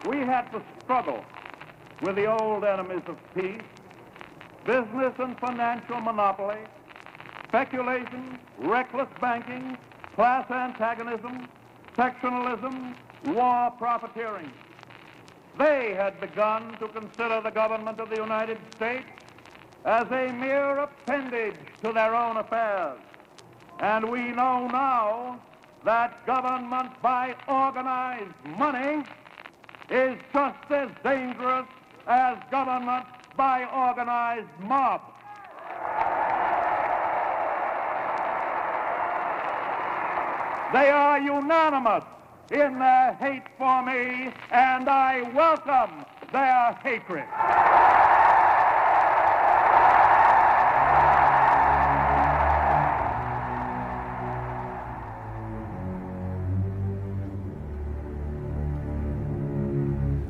we had to struggle with the old enemies of peace, business and financial monopoly, speculation, reckless banking, class antagonism, sectionalism, war profiteering. They had begun to consider the government of the United States as a mere appendage to their own affairs. And we know now that government by organized money is just as dangerous as government by organized mob. They are unanimous in their hate for me, and I welcome their hatred.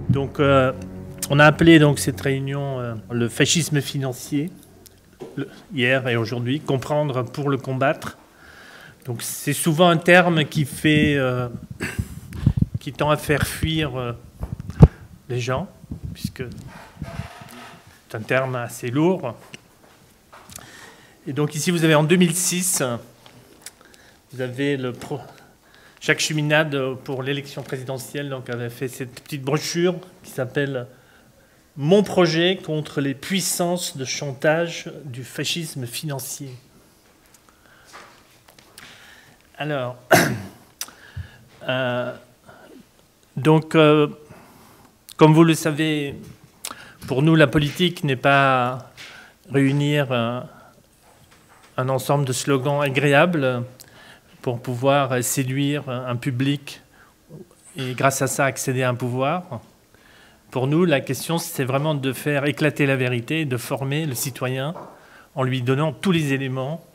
Donc, on a appelé donc cette réunion le fascisme financier, hier et aujourd'hui, comprendre pour le combattre. Donc, c'est souvent un terme qui tend à faire fuir les gens, puisque c'est un terme assez lourd. Et donc ici, vous avez en 2006, vous avez Jacques Cheminade, pour l'élection présidentielle, donc, avait fait cette petite brochure qui s'appelle « Mon projet contre les puissances de chantage du fascisme financier ». Alors, comme vous le savez, pour nous, la politique n'est pas réunir un ensemble de slogans agréables pour pouvoir séduire un public et grâce à ça accéder à un pouvoir. Pour nous, la question, c'est vraiment de faire éclater la vérité et de former le citoyen en lui donnant tous les éléments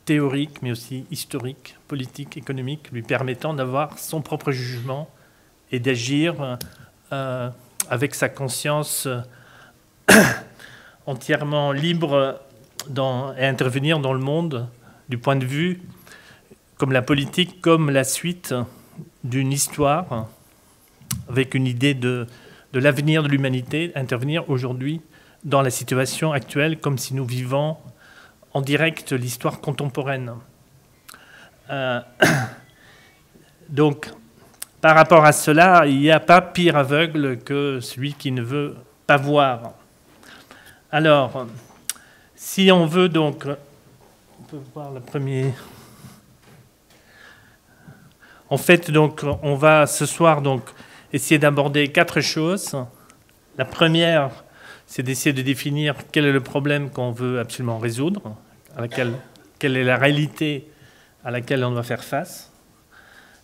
théoriques, mais aussi historiques, politiques, économiques, lui permettant d'avoir son propre jugement et d'agir avec sa conscience entièrement libre et intervenir dans le monde du point de vue comme la politique, comme la suite d'une histoire, avec une idée de l'avenir de l'humanité, intervenir aujourd'hui dans la situation actuelle, comme si nous vivions en direct l'histoire contemporaine. Donc, par rapport à cela, il n'y a pas pire aveugle que celui qui ne veut pas voir. Alors, si on veut donc... On peut voir le premier... En fait, donc, on va ce soir donc, essayer d'aborder 4 choses. La première, c'est d'essayer de définir quel est le problème qu'on veut absolument résoudre, quelle est la réalité à laquelle on doit faire face.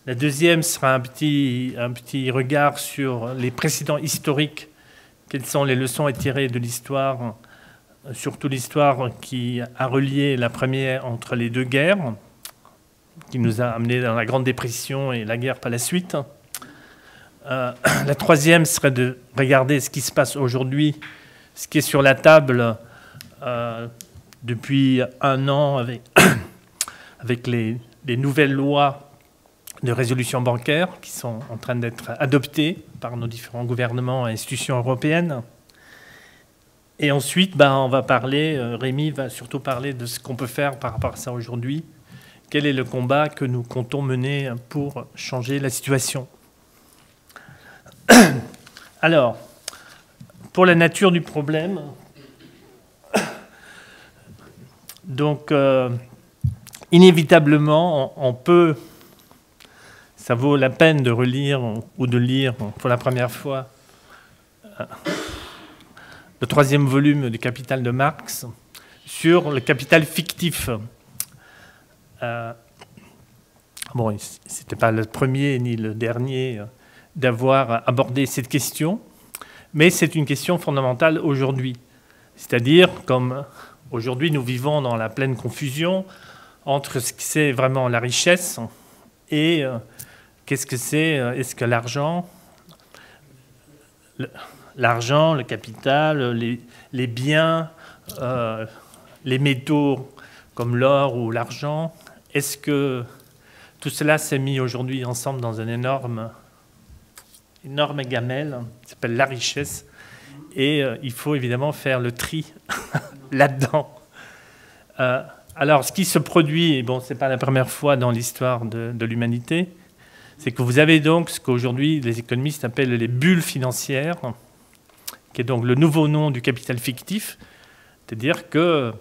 La deuxième sera un petit regard sur les précédents historiques, quelles sont les leçons à tirer de l'histoire, surtout l'histoire qui a relié la première entre les deux guerres, qui nous a amenés dans la Grande Dépression et la guerre par la suite. La troisième serait de regarder ce qui se passe aujourd'hui, ce qui est sur la table depuis un an avec les nouvelles lois de résolution bancaire qui sont en train d'être adoptées par nos différents gouvernements et institutions européennes. Et ensuite, on va parler, Rémi va surtout parler de ce qu'on peut faire par rapport à ça aujourd'hui. Quel est le combat que nous comptons mener pour changer la situation? Alors, pour la nature du problème, donc, inévitablement, on peut, ça vaut la peine de relire ou de lire pour la première fois le 3e volume du Capital de Marx sur le capital fictif. Bon, ce n'était pas le premier ni le dernier d'avoir abordé cette question, mais c'est une question fondamentale aujourd'hui. C'est-à-dire, comme aujourd'hui nous vivons dans la pleine confusion entre ce que c'est vraiment la richesse et qu'est-ce que c'est, est-ce que l'argent, le capital, les biens, les métaux comme l'or ou l'argent, est-ce que tout cela s'est mis aujourd'hui ensemble dans un énorme énorme gamelle qui s'appelle la richesse. Et il faut évidemment faire le tri là-dedans. Alors, ce qui se produit, et bon, ce n'est pas la première fois dans l'histoire de l'humanité, c'est que vous avez donc ce qu'aujourd'hui les économistes appellent les bulles financières, qui est donc le nouveau nom du capital fictif. C'est-à-dire que,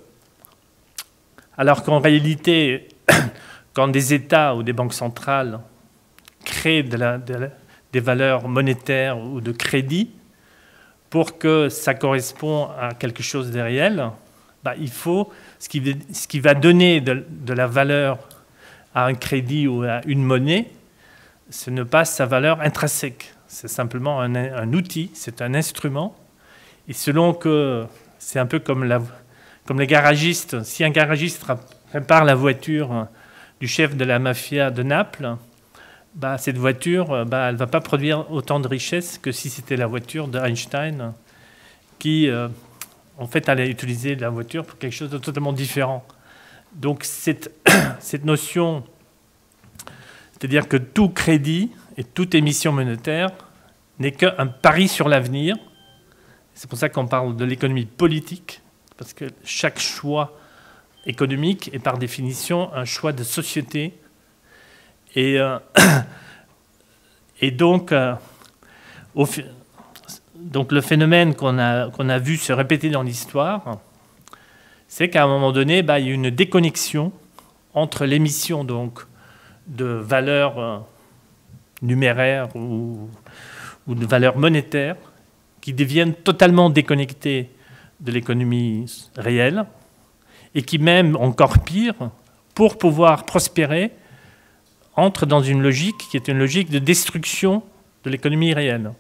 alors qu'en réalité, quand des États ou des banques centrales créent des valeurs monétaires ou de crédit, pour que ça corresponde à quelque chose de réel, il faut ce qui va donner de la valeur à un crédit ou à une monnaie, ce n'est pas sa valeur intrinsèque. C'est simplement un outil, c'est un instrument. Et selon que c'est un peu comme les garagistes, si un garagiste répare la voiture du chef de la mafia de Naples, cette voiture, elle ne va pas produire autant de richesse que si c'était la voiture d'Einstein qui, en fait, allait utiliser la voiture pour quelque chose de totalement différent. Donc, cette notion, c'est-à-dire que tout crédit et toute émission monétaire n'est qu'un pari sur l'avenir. C'est pour ça qu'on parle de l'économie politique, parce que chaque choix économique est par définition un choix de société. Et donc, le phénomène qu'on a vu se répéter dans l'histoire, c'est qu'à un moment donné, il y a une déconnexion entre l'émission de valeurs numéraires ou de valeurs monétaires qui deviennent totalement déconnectées de l'économie réelle et qui, même encore pire, pour pouvoir prospérer, entre dans une logique qui est une logique de destruction de l'économie réelle.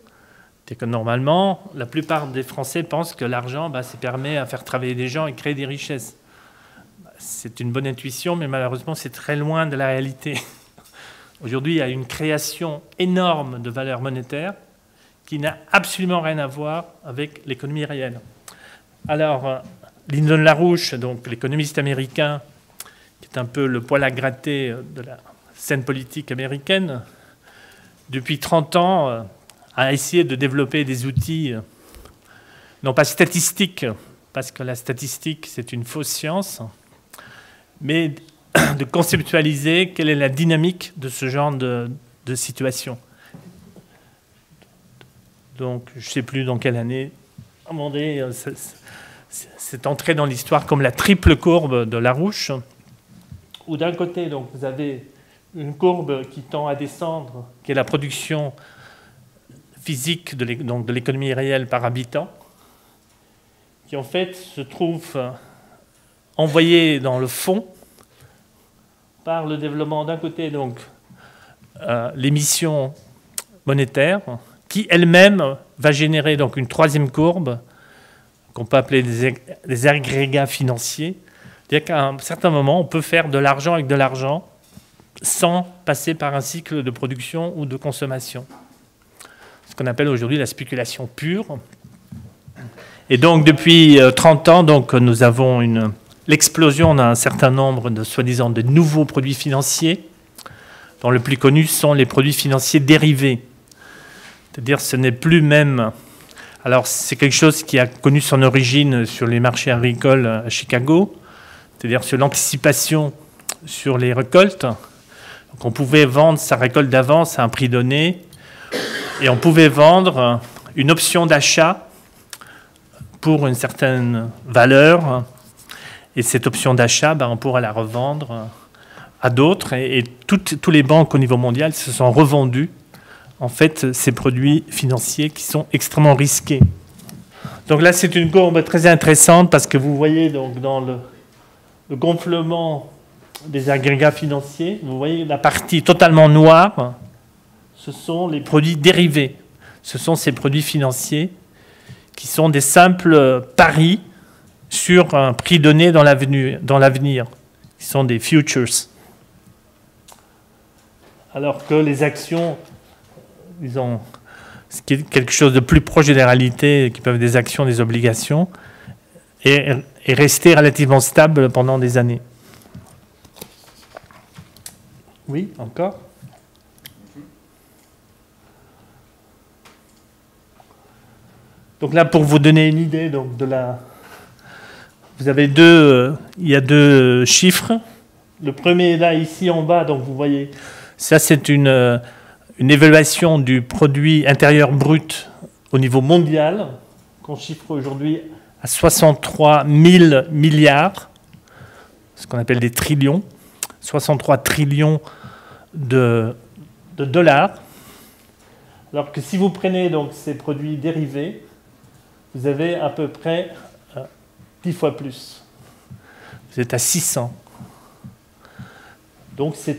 C'est que normalement, la plupart des Français pensent que l'argent, ça permet à faire travailler des gens et créer des richesses. C'est une bonne intuition, mais malheureusement, c'est très loin de la réalité. Aujourd'hui, il y a une création énorme de valeurs monétaires qui n'a absolument rien à voir avec l'économie réelle. Alors, Lyndon LaRouche, donc l'économiste américain, qui est un peu le poil à gratter de la scène politique américaine, depuis 30 ans, a essayé de développer des outils, non pas statistiques, parce que la statistique, c'est une fausse science, mais de conceptualiser quelle est la dynamique de ce genre de situation. Donc, je ne sais plus dans quelle année, à un moment donné, c'est entré dans l'histoire comme la triple courbe de LaRouche, où d'un côté, donc, vous avez une courbe qui tend à descendre, qui est la production physique de l'économie réelle par habitant, qui en fait se trouve envoyée dans le fond par le développement d'un côté, donc l'émission monétaire, qui elle-même va générer donc une troisième courbe qu'on peut appeler des agrégats financiers. C'est-à-dire qu'à un certain moment, on peut faire de l'argent avec de l'argent sans passer par un cycle de production ou de consommation. Ce qu'on appelle aujourd'hui la spéculation pure. Et donc, depuis 30 ans, donc, nous avons l'explosion d'un certain nombre de soi-disant de nouveaux produits financiers, dont le plus connu sont les produits financiers dérivés. C'est-à-dire ce n'est plus même... Alors, c'est quelque chose qui a connu son origine sur les marchés agricoles à Chicago, c'est-à-dire sur l'anticipation sur les récoltes. Donc, on pouvait vendre sa récolte d'avance à un prix donné et on pouvait vendre une option d'achat pour une certaine valeur. Et cette option d'achat, on pourrait la revendre à d'autres. Et tous les banques au niveau mondial se sont revendus en fait ces produits financiers qui sont extrêmement risqués. Donc là, c'est une courbe très intéressante parce que vous voyez donc dans le gonflement des agrégats financiers, vous voyez la partie totalement noire, ce sont les produits dérivés. Ce sont ces produits financiers qui sont des simples paris sur un prix donné dans l'avenir. Ils sont des futures. Alors que les actions, disons, ce qui est quelque chose de plus proche de la réalité, qui peuvent être des actions, des obligations, est resté relativement stable pendant des années. Oui, encore ? Donc là, pour vous donner une idée donc, vous avez il y a deux chiffres. Le premier, là, ici en bas, donc vous voyez, ça c'est une évaluation du produit intérieur brut au niveau mondial, qu'on chiffre aujourd'hui à 63 000 milliards, ce qu'on appelle des trillions, 63 trillions de dollars. Alors que si vous prenez donc ces produits dérivés, vous avez à peu près 10 fois plus. Vous êtes à 600. Donc c'est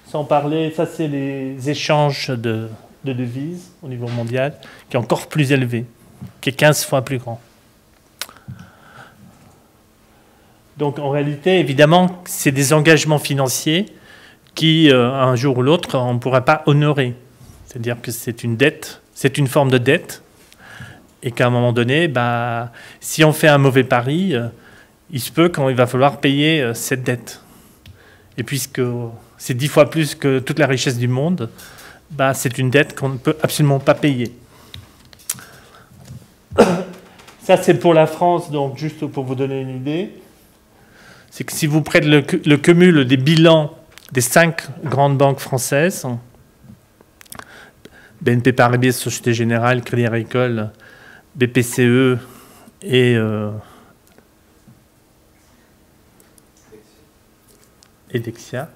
sans parler, ça c'est les échanges de devises au niveau mondial, qui est encore plus élevé, qui est 15 fois plus grand. Donc en réalité, évidemment, c'est des engagements financiers qui, un jour ou l'autre, on ne pourra pas honorer. C'est-à-dire que c'est une dette, c'est une forme de dette, et qu'à un moment donné, si on fait un mauvais pari, il se peut qu'il va falloir payer cette dette. Et puisque c'est 10 fois plus que toute la richesse du monde, c'est une dette qu'on ne peut absolument pas payer. Ça, c'est pour la France, donc juste pour vous donner une idée. C'est que si vous prenez le cumul des bilans des 5 grandes banques françaises, BNP Paribas, Société Générale, Crédit Agricole, BPCE et Dexia,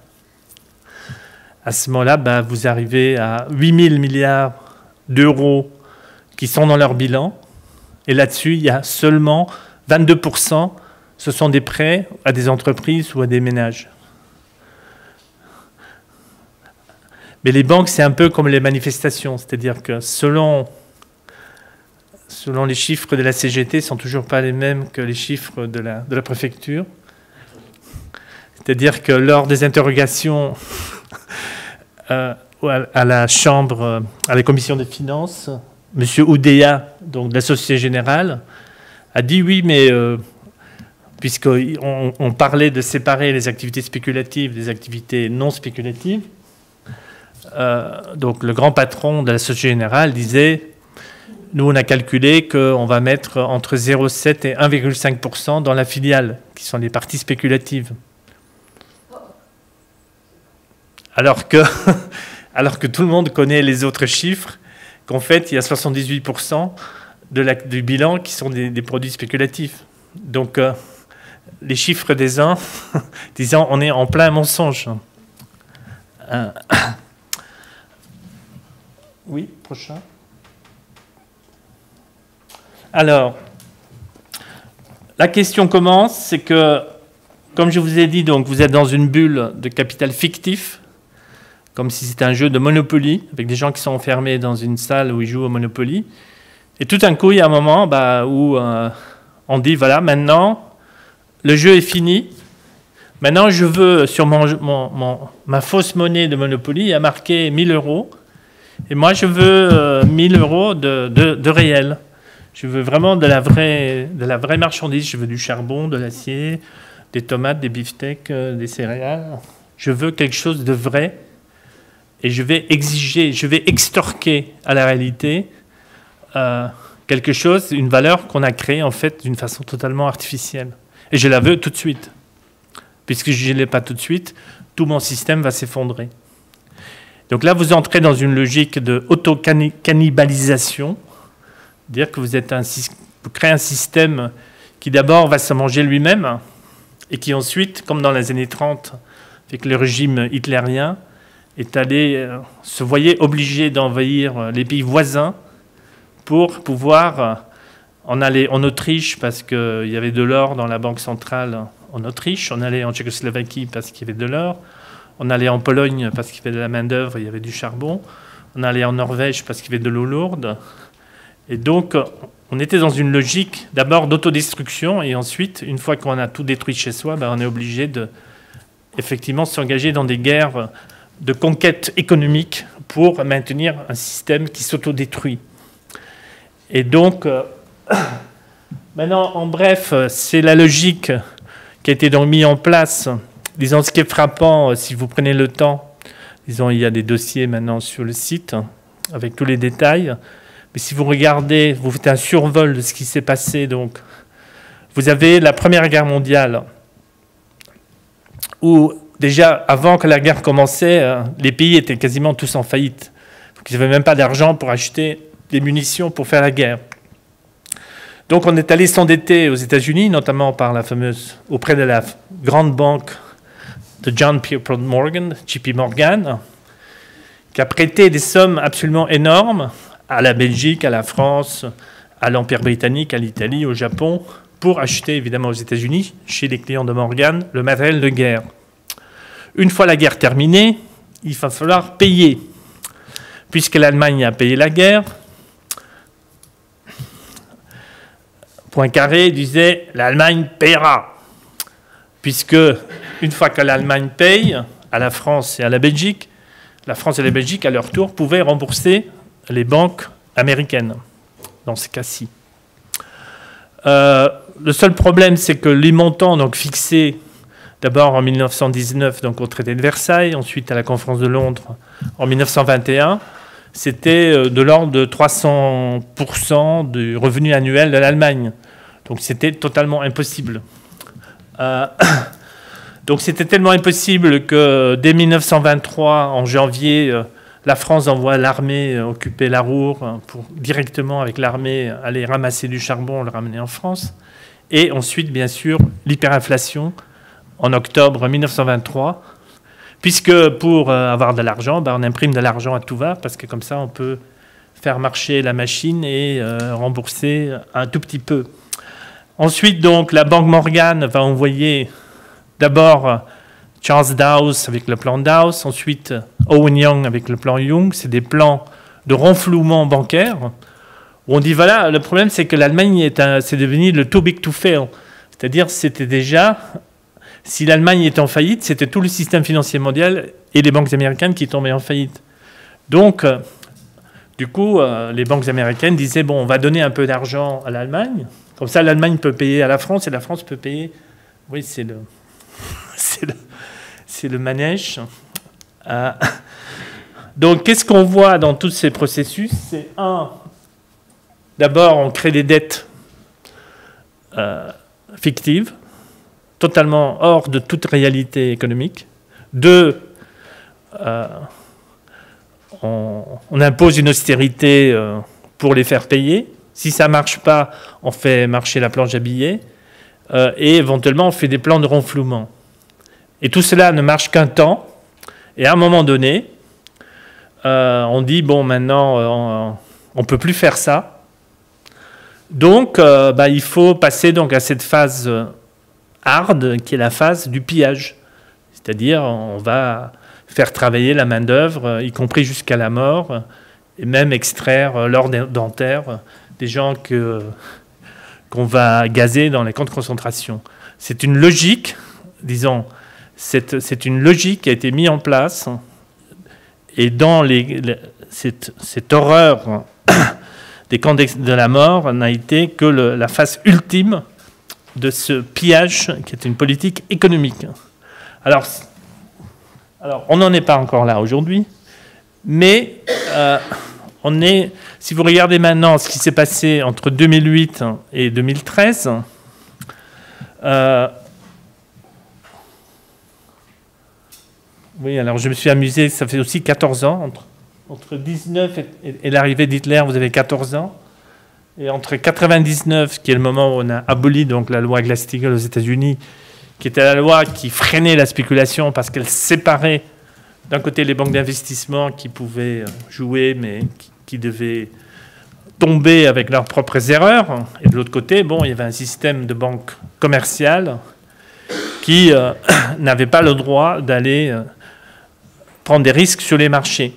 à ce moment-là, vous arrivez à 8 000 milliards d'euros qui sont dans leur bilan. Et là-dessus, il y a seulement 22%, ce sont des prêts à des entreprises ou à des ménages. Mais les banques, c'est un peu comme les manifestations, c'est-à-dire que selon les chiffres de la CGT, ne sont toujours pas les mêmes que les chiffres de la préfecture. C'est-à-dire que lors des interrogations à la Chambre, à la Commission des finances, M. Oudéa, donc de la Société Générale, a dit oui, mais puisqu'on parlait de séparer les activités spéculatives des activités non spéculatives, donc le grand patron de la Société Générale disait, nous on a calculé qu'on va mettre entre 0,7 et 1,5% dans la filiale, qui sont les parties spéculatives. Alors que tout le monde connaît les autres chiffres, qu'en fait, il y a 78% du bilan qui sont des produits spéculatifs. Donc, les chiffres des uns disant on est en plein mensonge. Oui, prochain. Alors, la question commence, c'est que, comme je vous ai dit, donc, vous êtes dans une bulle de capital fictif, comme si c'était un jeu de Monopoly, avec des gens qui sont enfermés dans une salle où ils jouent au Monopoly. Et tout d'un coup, il y a un moment où on dit, voilà, maintenant, le jeu est fini. Maintenant, je veux, sur ma fausse monnaie de Monopoly, il y a marqué 1 000 euros. Et moi, je veux 1 000 euros de réel. Je veux vraiment de la vraie marchandise. Je veux du charbon, de l'acier, des tomates, des beefsteaks, des céréales. Je veux quelque chose de vrai. Et je vais extorquer à la réalité quelque chose, une valeur qu'on a créée en fait d'une façon totalement artificielle. Et je la veux tout de suite. Puisque je ne l'ai pas tout de suite, tout mon système va s'effondrer. Donc là, vous entrez dans une logique de auto-cannibalisation, dire que vous créez un système qui d'abord va se manger lui-même et qui ensuite, comme dans les années 30, avec le régime hitlérien, se voyait obligé d'envahir les pays voisins pour pouvoir en aller en Autriche parce qu'il y avait de l'or dans la banque centrale en Autriche, on allait en Tchécoslovaquie parce qu'il y avait de l'or, on allait en Pologne parce qu'il y avait de la main-d'œuvre, il y avait du charbon, on allait en Norvège parce qu'il y avait de l'eau lourde. Et donc, on était dans une logique d'abord d'autodestruction et ensuite, une fois qu'on a tout détruit chez soi, on est obligé de effectivement s'engager dans des guerres de conquête économique pour maintenir un système qui s'autodétruit. Et donc, maintenant, en bref, c'est la logique qui a été donc mise en place. Disons, ce qui est frappant, si vous prenez le temps, disons, il y a des dossiers maintenant sur le site avec tous les détails. Mais si vous regardez, vous faites un survol de ce qui s'est passé, donc vous avez la Première Guerre mondiale, où déjà, avant que la guerre commençait, les pays étaient quasiment tous en faillite. Donc, ils n'avaient même pas d'argent pour acheter des munitions pour faire la guerre. Donc on est allé s'endetter aux États-Unis, notamment auprès de la grande banque de John Pierpont Morgan, JP Morgan, qui a prêté des sommes absolument énormes à la Belgique, à la France, à l'Empire britannique, à l'Italie, au Japon, pour acheter évidemment aux États-Unis, chez les clients de Morgan, le matériel de guerre. Une fois la guerre terminée, il va falloir payer. Puisque l'Allemagne a payé la guerre, Poincaré disait « l'Allemagne paiera ». Puisque, une fois que l'Allemagne paye, à la France et à la Belgique, la France et la Belgique, à leur tour, pouvaient rembourser les banques américaines, dans ce cas-ci. Le seul problème, c'est que les montants donc, fixés d'abord en 1919 donc, au traité de Versailles, ensuite à la conférence de Londres en 1921, c'était de l'ordre de 300% du revenu annuel de l'Allemagne. Donc c'était totalement impossible. Donc c'était tellement impossible que dès 1923, en janvier, la France envoie l'armée occuper la Ruhr pour directement avec l'armée aller ramasser du charbon, le ramener en France. Et ensuite, bien sûr, l'hyperinflation en octobre 1923, puisque pour avoir de l'argent, on imprime de l'argent à tout va, parce que comme ça, on peut faire marcher la machine et rembourser un tout petit peu. Ensuite, donc, la Banque Morgan va envoyer d'abord Charles Dawes avec le plan Dawes, ensuite Owen Young avec le plan Young. C'est des plans de renflouement bancaire, où on dit, voilà, le problème, c'est que l'Allemagne c'est devenu le too big to fail. C'est-à-dire, c'était déjà... Si l'Allemagne était en faillite, c'était tout le système financier mondial et les banques américaines qui tombaient en faillite. Donc, du coup, les banques américaines disaient, bon, on va donner un peu d'argent à l'Allemagne, comme ça l'Allemagne peut payer à la France et la France peut payer... Oui, c'est le manège. Donc, qu'est-ce qu'on voit dans tous ces processus? C'est d'abord, on crée des dettes fictives, totalement hors de toute réalité économique. 2, on impose une austérité pour les faire payer. Si ça ne marche pas, on fait marcher la planche à billets. Et éventuellement, on fait des plans de renflouement. Et tout cela ne marche qu'un temps. Et à un moment donné, on dit, bon, maintenant, on ne peut plus faire ça. Donc, il faut passer donc, à cette phase... hard, qui est la phase du pillage. C'est-à-dire, on va faire travailler la main-d'œuvre, y compris jusqu'à la mort, et même extraire l'or dentaire des gens qu'on va gazer dans les camps de concentration. C'est une logique, disons, c'est une logique qui a été mise en place, et dans cette horreur des camps de la mort n'a été que la phase ultime de ce pillage qui est une politique économique. Alors on n'en est pas encore là aujourd'hui, mais si vous regardez maintenant ce qui s'est passé entre 2008 et 2013, oui, alors je me suis amusé, ça fait aussi 14 ans, entre 19 et l'arrivée d'Hitler, vous avez 14 ans. Et entre 1999, qui est le moment où on a aboli donc, la loi Glass-Steagall aux États-Unis, qui était la loi qui freinait la spéculation parce qu'elle séparait d'un côté les banques d'investissement qui pouvaient jouer mais qui devaient tomber avec leurs propres erreurs, et de l'autre côté, bon, il y avait un système de banques commerciales qui n'avait pas le droit d'aller prendre des risques sur les marchés.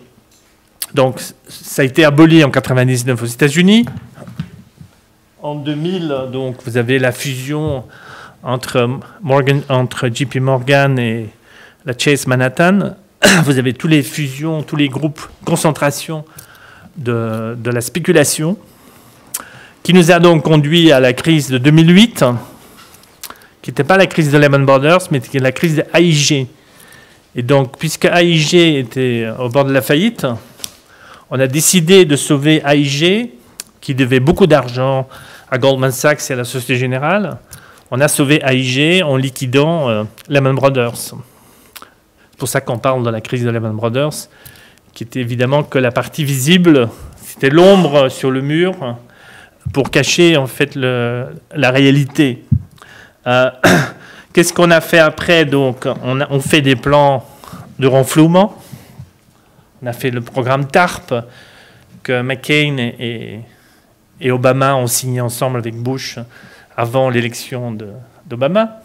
Donc ça a été aboli en 1999 aux États-Unis. En 2000, donc, vous avez la fusion entre JP Morgan et la Chase Manhattan. Vous avez toutes les fusions, tous les groupes concentration de la spéculation, qui nous a donc conduit à la crise de 2008, qui n'était pas la crise de Lehman Brothers, mais qui est la crise de AIG. Et donc, puisque AIG était au bord de la faillite, on a décidé de sauver AIG qui devait beaucoup d'argent à Goldman Sachs et à la Société Générale. On a sauvé AIG en liquidant Lehman Brothers. C'est pour ça qu'on parle de la crise de Lehman Brothers, qui était évidemment que la partie visible, c'était l'ombre sur le mur pour cacher en fait la réalité. Qu'est-ce qu'on a fait après? Donc, on fait des plans de renflouement. On a fait le programme TARP que McCain et Obama ont signé ensemble avec Bush avant l'élection d'Obama.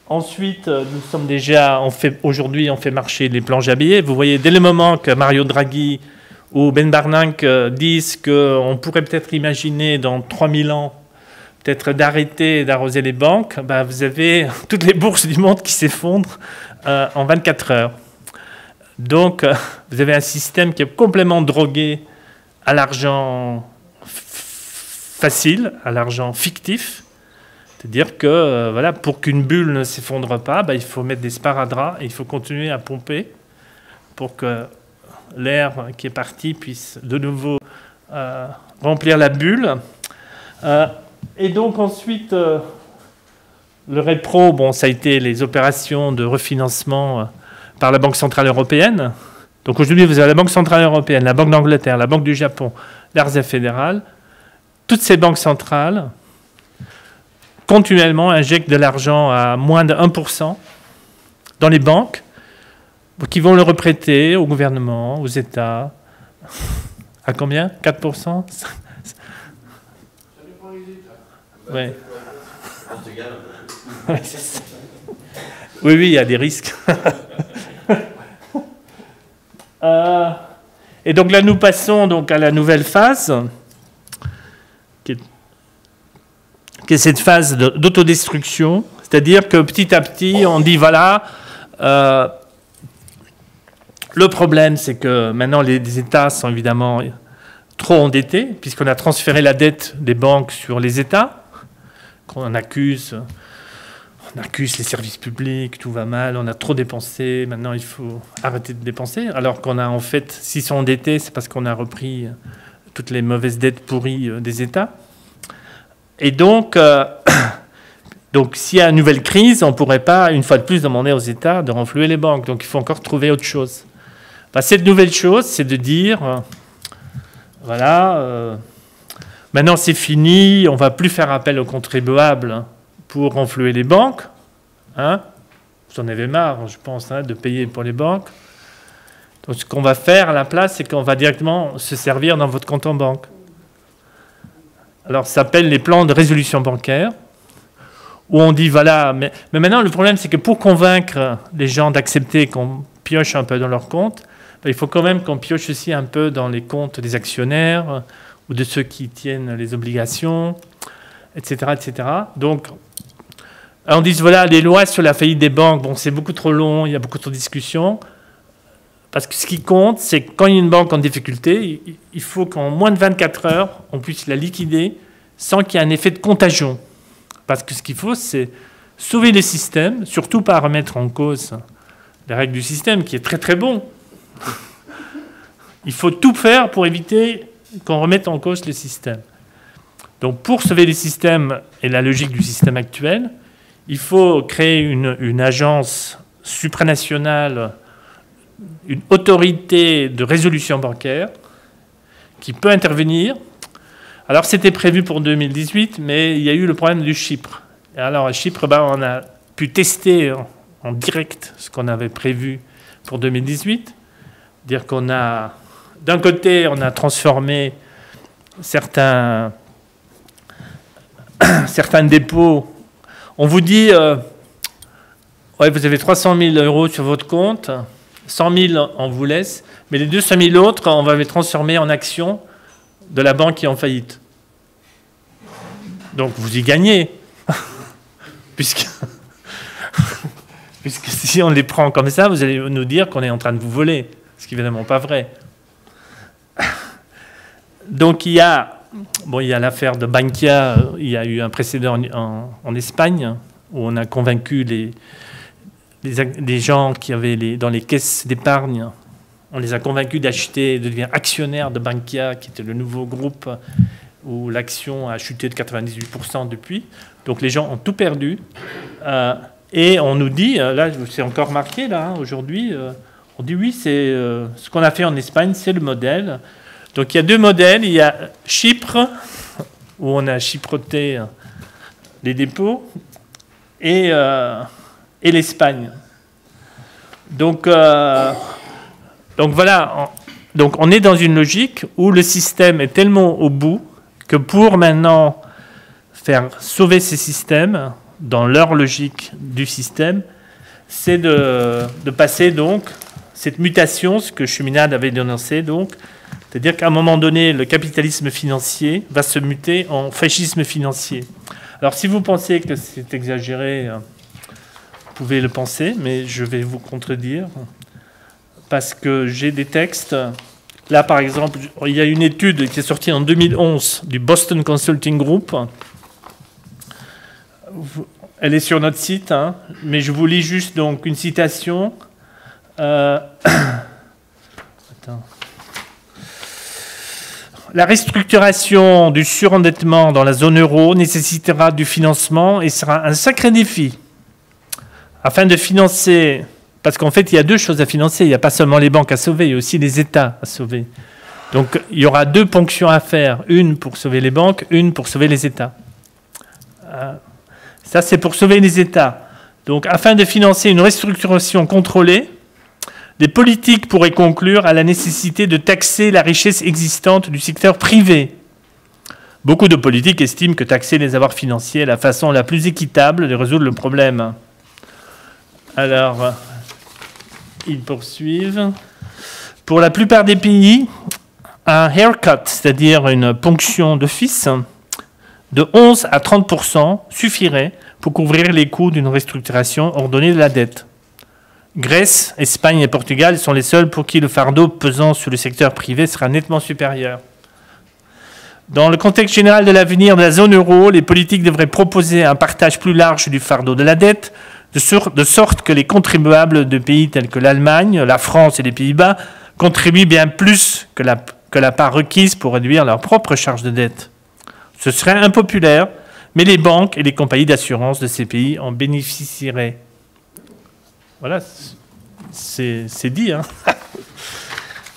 Ensuite, nous sommes déjà, aujourd'hui, on fait marcher les planches à billets. Vous voyez, dès le moment que Mario Draghi ou Ben Bernanke disent qu'on pourrait peut-être imaginer dans 3000 ans peut-être d'arrêter d'arroser les banques, ben vous avez toutes les bourses du monde qui s'effondrent en 24 heures. Donc, vous avez un système qui est complètement drogué à l'argent facile, à l'argent fictif. C'est-à-dire que voilà, pour qu'une bulle ne s'effondre pas, ben, il faut mettre des sparadraps et il faut continuer à pomper pour que l'air qui est parti puisse de nouveau remplir la bulle. Et donc ensuite, le rétro, bon, ça a été les opérations de refinancement par la Banque Centrale Européenne. Donc aujourd'hui, vous avez la Banque Centrale Européenne, la Banque d'Angleterre, la Banque du Japon, la Réserve fédérale. Toutes ces banques centrales, continuellement, injectent de l'argent à moins de 1% dans les banques, qui vont le reprêter au gouvernement, aux États. À combien? 4%? Ouais. Oui, il y a des risques. Et donc là, nous passons donc à la nouvelle phase, qui est cette phase d'autodestruction. C'est-à-dire que petit à petit, on dit, voilà, le problème, c'est que maintenant, les États sont évidemment trop endettés, puisqu'on a transféré la dette des banques sur les États, qu'on accuse les services publics, tout va mal, on a trop dépensé, maintenant il faut arrêter de dépenser, alors qu'on a en fait, s'ils sont endettés, c'est parce qu'on a repris toutes les mauvaises dettes pourries des États. Et donc, s'il y a une nouvelle crise, on ne pourrait pas, une fois de plus, demander aux États de renflouer les banques. Donc il faut encore trouver autre chose. Enfin, cette nouvelle chose, c'est de dire, voilà, maintenant c'est fini, on ne va plus faire appel aux contribuables pour renflouer les banques. Hein, vous en avez marre, je pense, hein, de payer pour les banques. Donc ce qu'on va faire à la place, c'est qu'on va directement se servir dans votre compte en banque. Alors ça s'appelle les plans de résolution bancaire, où on dit, voilà, mais maintenant le problème c'est que pour convaincre les gens d'accepter qu'on pioche un peu dans leur compte, ben, il faut quand même qu'on pioche aussi un peu dans les comptes des actionnaires ou de ceux qui tiennent les obligations, etc. etc. Donc, on dit, voilà, les lois sur la faillite des banques, bon, c'est beaucoup trop long, il y a beaucoup trop de discussions, parce que ce qui compte, c'est que quand il y a une banque en difficulté, il faut qu'en moins de 24 heures, on puisse la liquider sans qu'il y ait un effet de contagion. Parce que ce qu'il faut, c'est sauver les systèmes, surtout pas remettre en cause les règles du système, qui est très très bon. Il faut tout faire pour éviter qu'on remette en cause le système. Donc pour sauver les systèmes et la logique du système actuel, il faut créer une agence supranationale, une autorité de résolution bancaire qui peut intervenir. Alors c'était prévu pour 2018, mais il y a eu le problème du Chypre. Et alors à Chypre, ben, on a pu tester en direct ce qu'on avait prévu pour 2018. Dire qu'on a, d'un côté, on a transformé certains dépôts. On vous dit, ouais, vous avez 300 000 € sur votre compte, 100 000 on vous laisse, mais les 200 000 autres, on va les transformer en actions de la banque qui est en faillite. Donc vous y gagnez, puisque si on les prend comme ça, vous allez nous dire qu'on est en train de vous voler, ce qui n'est évidemment pas vrai. Donc il y a l'affaire de Bankia, il y a eu un précédent en Espagne, où on a convaincu les gens qui avaient dans les caisses d'épargne On les a convaincus d'acheter, de devenir actionnaires de Bankia, qui était le nouveau groupe où l'action a chuté de 98% depuis. Donc les gens ont tout perdu. Et on nous dit, là c'est encore marqué là, aujourd'hui, on dit oui, c'est ce qu'on a fait en Espagne, c'est le modèle. Donc il y a deux modèles, il y a Chypre, où on a chyproté les dépôts, et l'Espagne. Donc voilà, donc on est dans une logique où le système est tellement au bout que pour maintenant faire sauver ces systèmes, dans leur logique du système, c'est de passer donc cette mutation, ce que Cheminade avait dénoncé, donc, c'est-à-dire qu'à un moment donné, le capitalisme financier va se muter en fascisme financier. Alors si vous pensez que c'est exagéré, vous pouvez le penser, mais je vais vous contredire, parce que j'ai des textes. Là, par exemple, il y a une étude qui est sortie en 2011 du Boston Consulting Group. Elle est sur notre site, hein, mais je vous lis juste donc une citation. Attends. La restructuration du surendettement dans la zone euro nécessitera du financement et sera un sacré défi. Afin de financer, parce qu'en fait, il y a deux choses à financer. Il n'y a pas seulement les banques à sauver, il y a aussi les États à sauver. Donc, il y aura deux ponctions à faire. Une pour sauver les banques, une pour sauver les États. Ça, c'est pour sauver les États. Donc, afin de financer une restructuration contrôlée, des politiques pourraient conclure à la nécessité de taxer la richesse existante du secteur privé. Beaucoup de politiques estiment que taxer les avoirs financiers est la façon la plus équitable de résoudre le problème. Alors, ils poursuivent. Pour la plupart des pays, un haircut, c'est-à-dire une ponction d'office, de 11 à 30% suffirait pour couvrir les coûts d'une restructuration ordonnée de la dette. Grèce, Espagne et Portugal sont les seuls pour qui le fardeau pesant sur le secteur privé sera nettement supérieur. Dans le contexte général de l'avenir de la zone euro, les politiques devraient proposer un partage plus large du fardeau de la dette, de sorte que les contribuables de pays tels que l'Allemagne, la France et les Pays-Bas contribuent bien plus que la part requise pour réduire leur propre charge de dette. Ce serait impopulaire, mais les banques et les compagnies d'assurance de ces pays en bénéficieraient. Voilà, c'est dit. Hein.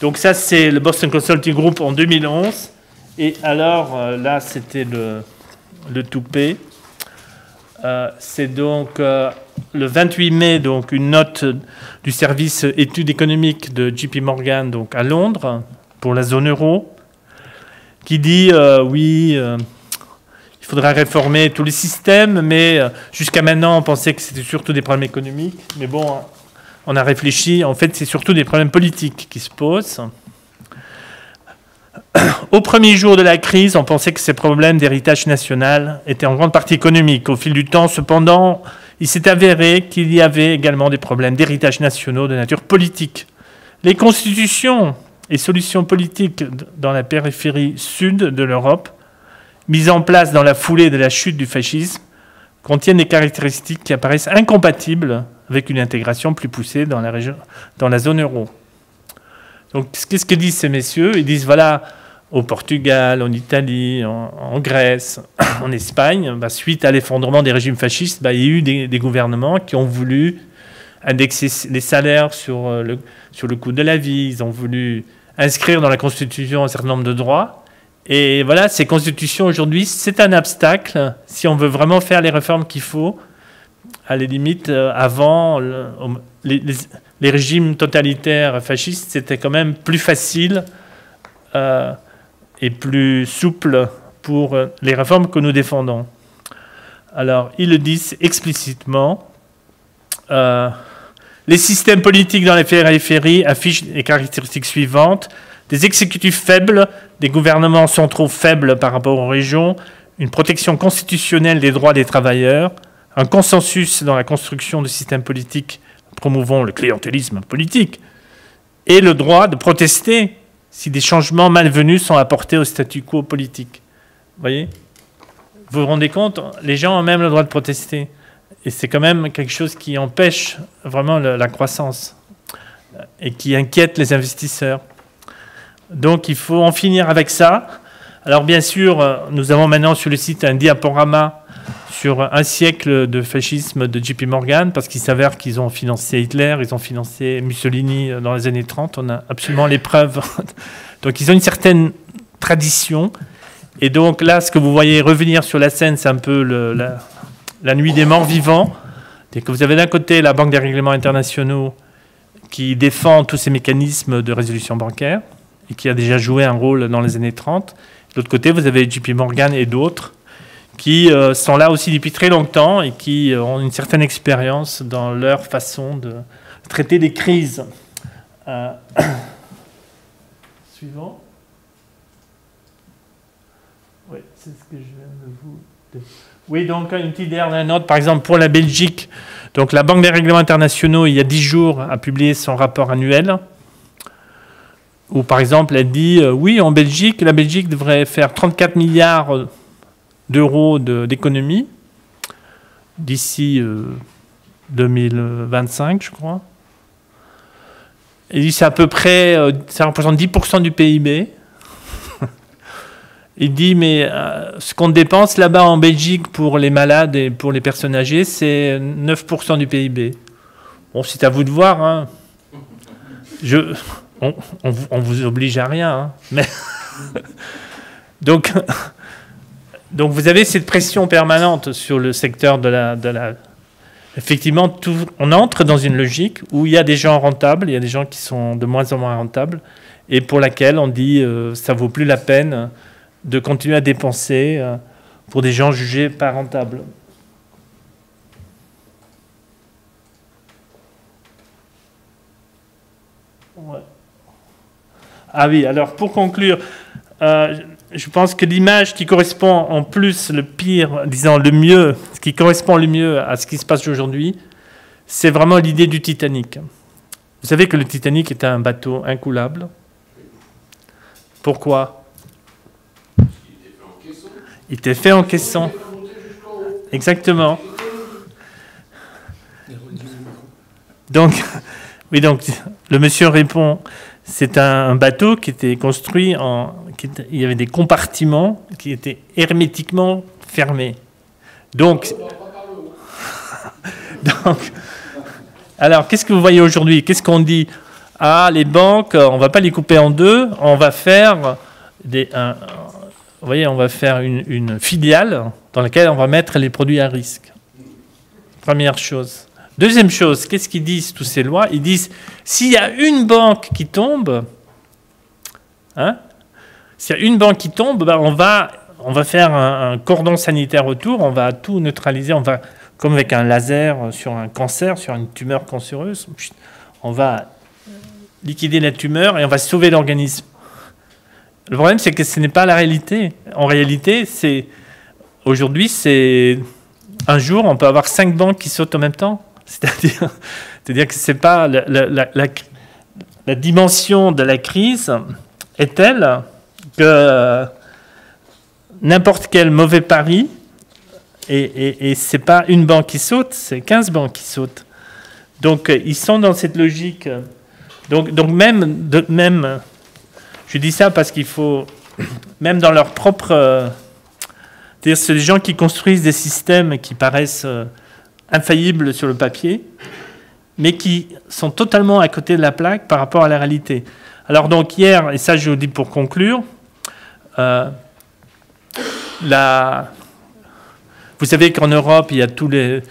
Donc ça, c'est le Boston Consulting Group en 2011. Et alors, là, c'était le toupet. C'est donc le 28 mai, donc, une note du service études économiques de JP Morgan donc, à Londres, pour la zone euro, qui dit, oui, il faudra réformer tous les systèmes, mais jusqu'à maintenant, on pensait que c'était surtout des problèmes économiques. Mais bon, on a réfléchi, en fait, c'est surtout des problèmes politiques qui se posent. Au premier jour de la crise, on pensait que ces problèmes d'héritage national étaient en grande partie économiques. Au fil du temps, cependant, il s'est avéré qu'il y avait également des problèmes d'héritage nationaux de nature politique. Les constitutions et solutions politiques dans la périphérie sud de l'Europe, mises en place dans la foulée de la chute du fascisme, contiennent des caractéristiques qui apparaissent incompatibles avec une intégration plus poussée dans la zone euro. Donc, qu'est-ce que disent ces messieurs? Ils disent, voilà, au Portugal, en Italie, en Grèce, en Espagne, suite à l'effondrement des régimes fascistes, il y a eu des gouvernements qui ont voulu indexer les salaires sur le coût de la vie. Ils ont voulu inscrire dans la Constitution un certain nombre de droits. Et voilà, ces constitutions aujourd'hui, c'est un obstacle si on veut vraiment faire les réformes qu'il faut. À la limite, avant, les régimes totalitaires fascistes, c'était quand même plus facile et plus souple pour les réformes que nous défendons. Alors, ils le disent explicitement. Les systèmes politiques dans les périphéries affichent les caractéristiques suivantes. Des exécutifs faibles, des gouvernements centraux faibles par rapport aux régions, une protection constitutionnelle des droits des travailleurs, un consensus dans la construction de systèmes politiques promouvant le clientélisme politique, et le droit de protester si des changements malvenus sont apportés au statu quo politique. Vous voyez? Vous vous rendez compte? Les gens ont même le droit de protester. Et c'est quand même quelque chose qui empêche vraiment la croissance. et qui inquiète les investisseurs. Donc il faut en finir avec ça. Alors bien sûr, nous avons maintenant sur le site un diaporama sur un siècle de fascisme de JP Morgan, parce qu'il s'avère qu'ils ont financé Hitler, ils ont financé Mussolini dans les années 30, on a absolument les preuves. Donc ils ont une certaine tradition. Et donc là, ce que vous voyez revenir sur la scène, c'est un peu la nuit des morts vivants. C'est que vous avez d'un côté la Banque des règlements internationaux qui défend tous ces mécanismes de résolution bancaire et qui a déjà joué un rôle dans les années 30. De l'autre côté, vous avez JP Morgan et d'autres qui sont là aussi depuis très longtemps et qui ont une certaine expérience dans leur façon de traiter des crises. Suivant. Oui, c'est ce que je viens de vous... Oui, donc une petite dernière note, par exemple pour la Belgique. Donc la Banque des règlements internationaux, il y a 10 jours, a publié son rapport annuel, où par exemple elle dit, oui, en Belgique, la Belgique devrait faire 34 milliards d'euros d'économie d'ici 2025, je crois. Et c'est à peu près, ça représente 10% du PIB. Il dit, mais ce qu'on dépense là-bas en Belgique pour les malades et pour les personnes âgées, c'est 9% du PIB. Bon, c'est à vous de voir. Hein. On vous oblige à rien. Hein. Mais donc, vous avez cette pression permanente sur le secteur de la... Effectivement, on entre dans une logique où il y a des gens rentables, il y a des gens qui sont de moins en moins rentables, et pour laquelle on dit ça ne vaut plus la peine de continuer à dépenser pour des gens jugés pas rentables. Ouais. Ah oui, alors pour conclure, je pense que l'image qui correspond en plus le pire, disons le mieux, ce qui correspond le mieux à ce qui se passe aujourd'hui, c'est vraiment l'idée du Titanic. Vous savez que le Titanic est un bateau incoulable. Pourquoi ? Il était fait en caisson. Exactement. Donc, oui, donc le monsieur répond, c'est un bateau qui était construit il y avait des compartiments qui étaient hermétiquement fermés. Donc alors, qu'est-ce que vous voyez aujourd'hui? Qu'est-ce qu'on dit? Ah, les banques, on ne va pas les couper en deux, on va faire vous voyez, on va faire une filiale dans laquelle on va mettre les produits à risque. Première chose. Deuxième chose, qu'est-ce qu'ils disent, tous ces lois? Ils disent, s'il y a une banque qui tombe, s'il y a une banque qui tombe, ben on va faire un cordon sanitaire autour, on va tout neutraliser, on va, comme avec un laser sur un cancer, sur une tumeur cancéreuse, on va liquider la tumeur et on va sauver l'organisme. Le problème, c'est que ce n'est pas la réalité. En réalité, aujourd'hui, c'est un jour, on peut avoir 5 banques qui sautent en même temps. C'est-à-dire que c'est pas la dimension de la crise est telle que n'importe quel mauvais pari, et c'est pas une banque qui saute, c'est 15 banques qui sautent. Donc ils sont dans cette logique. Donc même je dis ça parce qu'il faut, même dans leur propre... c'est-à-dire c'est des gens qui construisent des systèmes qui paraissent infaillibles sur le papier, mais qui sont totalement à côté de la plaque par rapport à la réalité. Alors donc hier, et ça je vous dis pour conclure, vous savez qu'en Europe, il y a tous les...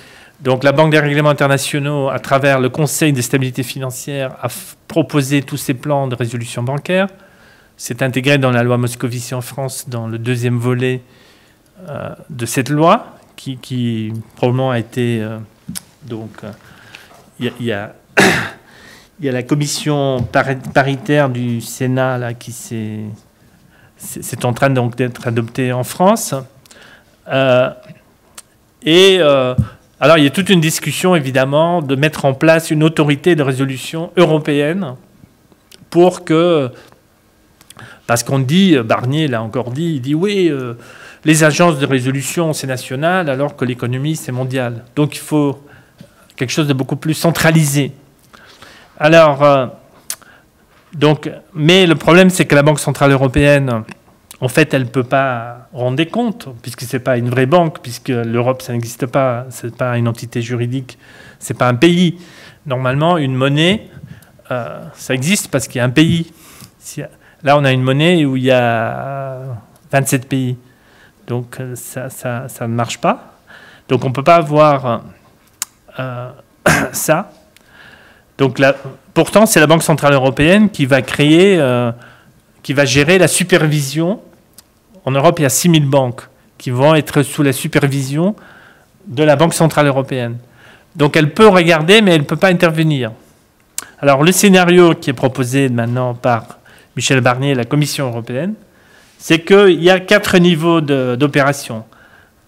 Donc la Banque des règlements internationaux, à travers le Conseil de stabilité financière, a proposé tous ces plans de résolution bancaire. C'est intégré dans la loi Moscovici en France, dans le deuxième volet de cette loi, qui probablement a été... il y a la commission paritaire du Sénat là, qui c'est en train donc d'être adoptée en France. Alors il y a toute une discussion évidemment de mettre en place une autorité de résolution européenne pour que... Parce qu'on dit, Barnier l'a encore dit, il dit oui, les agences de résolution c'est national alors que l'économie c'est mondial. Donc il faut quelque chose de beaucoup plus centralisé. Alors, mais le problème, c'est que la Banque Centrale Européenne, en fait, elle ne peut pas rendre des comptes, puisque ce n'est pas une vraie banque, puisque l'Europe, ça n'existe pas, ce n'est pas une entité juridique, ce n'est pas un pays. Normalement, une monnaie, ça existe parce qu'il y a un pays. Là, on a une monnaie où il y a 27 pays. Donc, ça ne marche pas. Donc, on ne peut pas avoir ça. Donc, pourtant, c'est la Banque Centrale Européenne qui va créer, qui va gérer la supervision. En Europe, il y a 6000 banques qui vont être sous la supervision de la Banque Centrale Européenne. Donc, elle peut regarder, mais elle ne peut pas intervenir. Alors, le scénario qui est proposé maintenant par Michel Barnier et la Commission européenne, c'est qu'il y a 4 niveaux d'opération.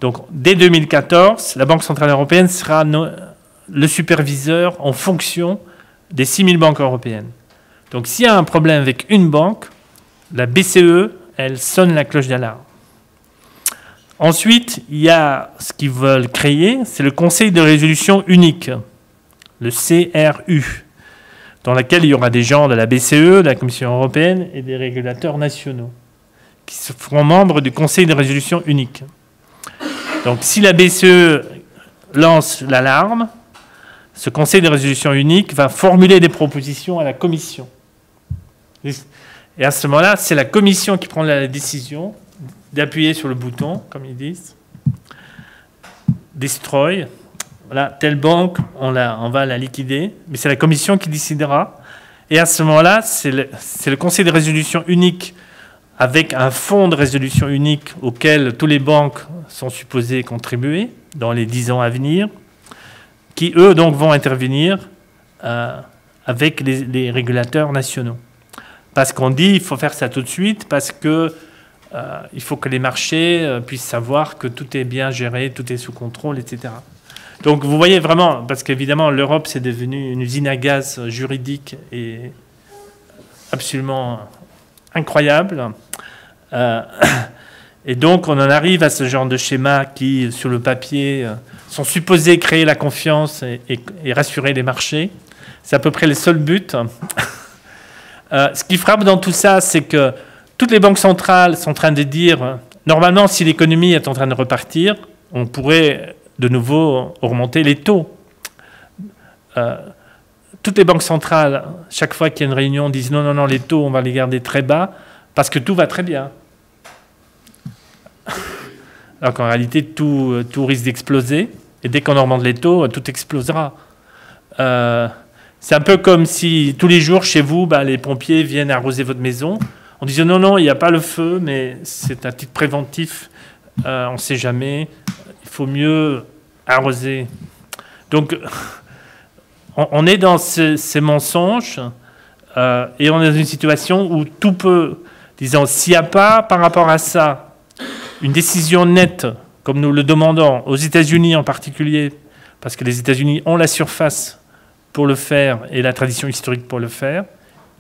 Donc, dès 2014, la Banque Centrale Européenne sera le superviseur en fonction des 6000 banques européennes. Donc, s'il y a un problème avec une banque, la BCE, elle sonne la cloche d'alarme. Ensuite, il y a ce qu'ils veulent créer, c'est le Conseil de résolution unique, le CRU, dans lequel il y aura des gens de la BCE, de la Commission européenne et des régulateurs nationaux, qui seront membres du Conseil de résolution unique. Donc, si la BCE lance l'alarme, ce Conseil de résolution unique va formuler des propositions à la Commission. Et à ce moment-là, c'est la Commission qui prend la décision d'appuyer sur le bouton, comme ils disent, destroy. Voilà, telle banque, on va la liquider, mais c'est la Commission qui décidera. Et à ce moment-là, c'est le Conseil de résolution unique avec un fonds de résolution unique auquel tous les banques sont supposées contribuer dans les 10 ans à venir, qui, eux, donc, vont intervenir avec les régulateurs nationaux. Parce qu'on dit qu'il faut faire ça tout de suite, parce que il faut que les marchés puissent savoir que tout est bien géré, tout est sous contrôle, etc. Donc vous voyez vraiment, parce qu'évidemment l'Europe c'est devenu une usine à gaz juridique et absolument incroyable. Et donc on en arrive à ce genre de schéma qui, sur le papier, sont supposés créer la confiance et rassurer les marchés. C'est à peu près le seul but. Ce qui frappe dans tout ça, c'est que toutes les banques centrales sont en train de dire, normalement, si l'économie est en train de repartir, on pourrait de nouveau remonter les taux. Toutes les banques centrales, chaque fois qu'il y a une réunion, disent non, non, non, les taux, on va les garder très bas, parce que tout va très bien. Alors qu'en réalité, tout risque d'exploser, et dès qu'on augmente les taux, tout explosera. C'est un peu comme si tous les jours, chez vous, les pompiers viennent arroser votre maison. On disait non, non, il n'y a pas le feu, mais c'est un titre préventif, on ne sait jamais, il faut mieux arroser. Donc, on est dans ces mensonges et on est dans une situation où tout peut, disons, s'il n'y a pas par rapport à ça une décision nette, comme nous le demandons, aux États-Unis en particulier, parce que les États-Unis ont la surface pour le faire et la tradition historique pour le faire,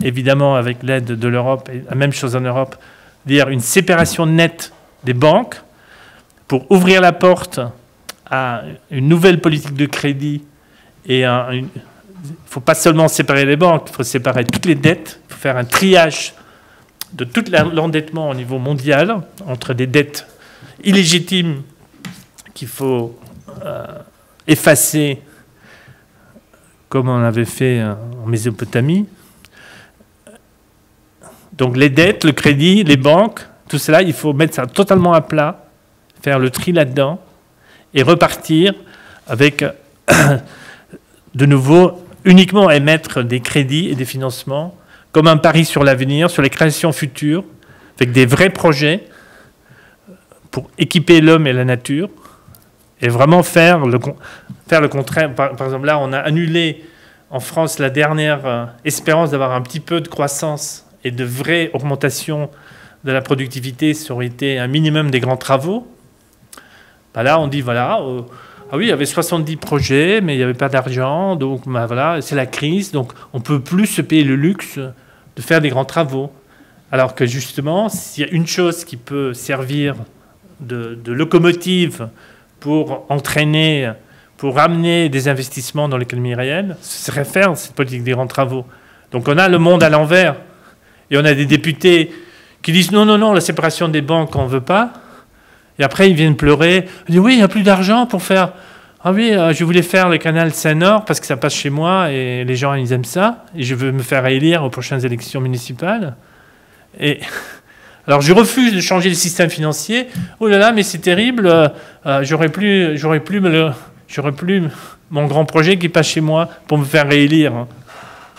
évidemment avec l'aide de l'Europe, et la même chose en Europe, dire une séparation nette des banques pour ouvrir la porte à une nouvelle politique de crédit. Et il ne faut pas seulement séparer les banques, il faut séparer toutes les dettes, il faut faire un triage de tout l'endettement au niveau mondial, entre des dettes illégitimes qu'il faut effacer, comme on avait fait en Mésopotamie. Donc les dettes, le crédit, les banques, tout cela, il faut mettre ça totalement à plat, faire le tri là-dedans et repartir avec, de nouveau, uniquement émettre des crédits et des financements comme un pari sur l'avenir, sur les créations futures, avec des vrais projets pour équiper l'homme et la nature et vraiment faire le contraire. Par exemple, là, on a annulé en France la dernière espérance d'avoir un petit peu de croissance et de vraie augmentation de la productivité, ça aurait été un minimum des grands travaux. Là, on dit, voilà, ah oui, il y avait 70 projets, mais il n'y avait pas d'argent, donc voilà, c'est la crise, donc on ne peut plus se payer le luxe de faire des grands travaux. Alors que justement, s'il y a une chose qui peut servir de locomotive pour entraîner, pour ramener des investissements dans l'économie réelle, ce serait faire cette politique des grands travaux. Donc on a le monde à l'envers. Et on a des députés qui disent non, non, non, la séparation des banques, on ne veut pas. Et après, ils viennent pleurer. Ils disent oui, il n'y a plus d'argent pour faire... Ah oui, je voulais faire le canal Seine-Nord parce que ça passe chez moi et les gens, ils aiment ça. Et je veux me faire élire aux prochaines élections municipales. Et... Alors je refuse de changer le système financier. Oh là là, mais c'est terrible. J'aurais plus mon grand projet qui passe chez moi pour me faire réélire.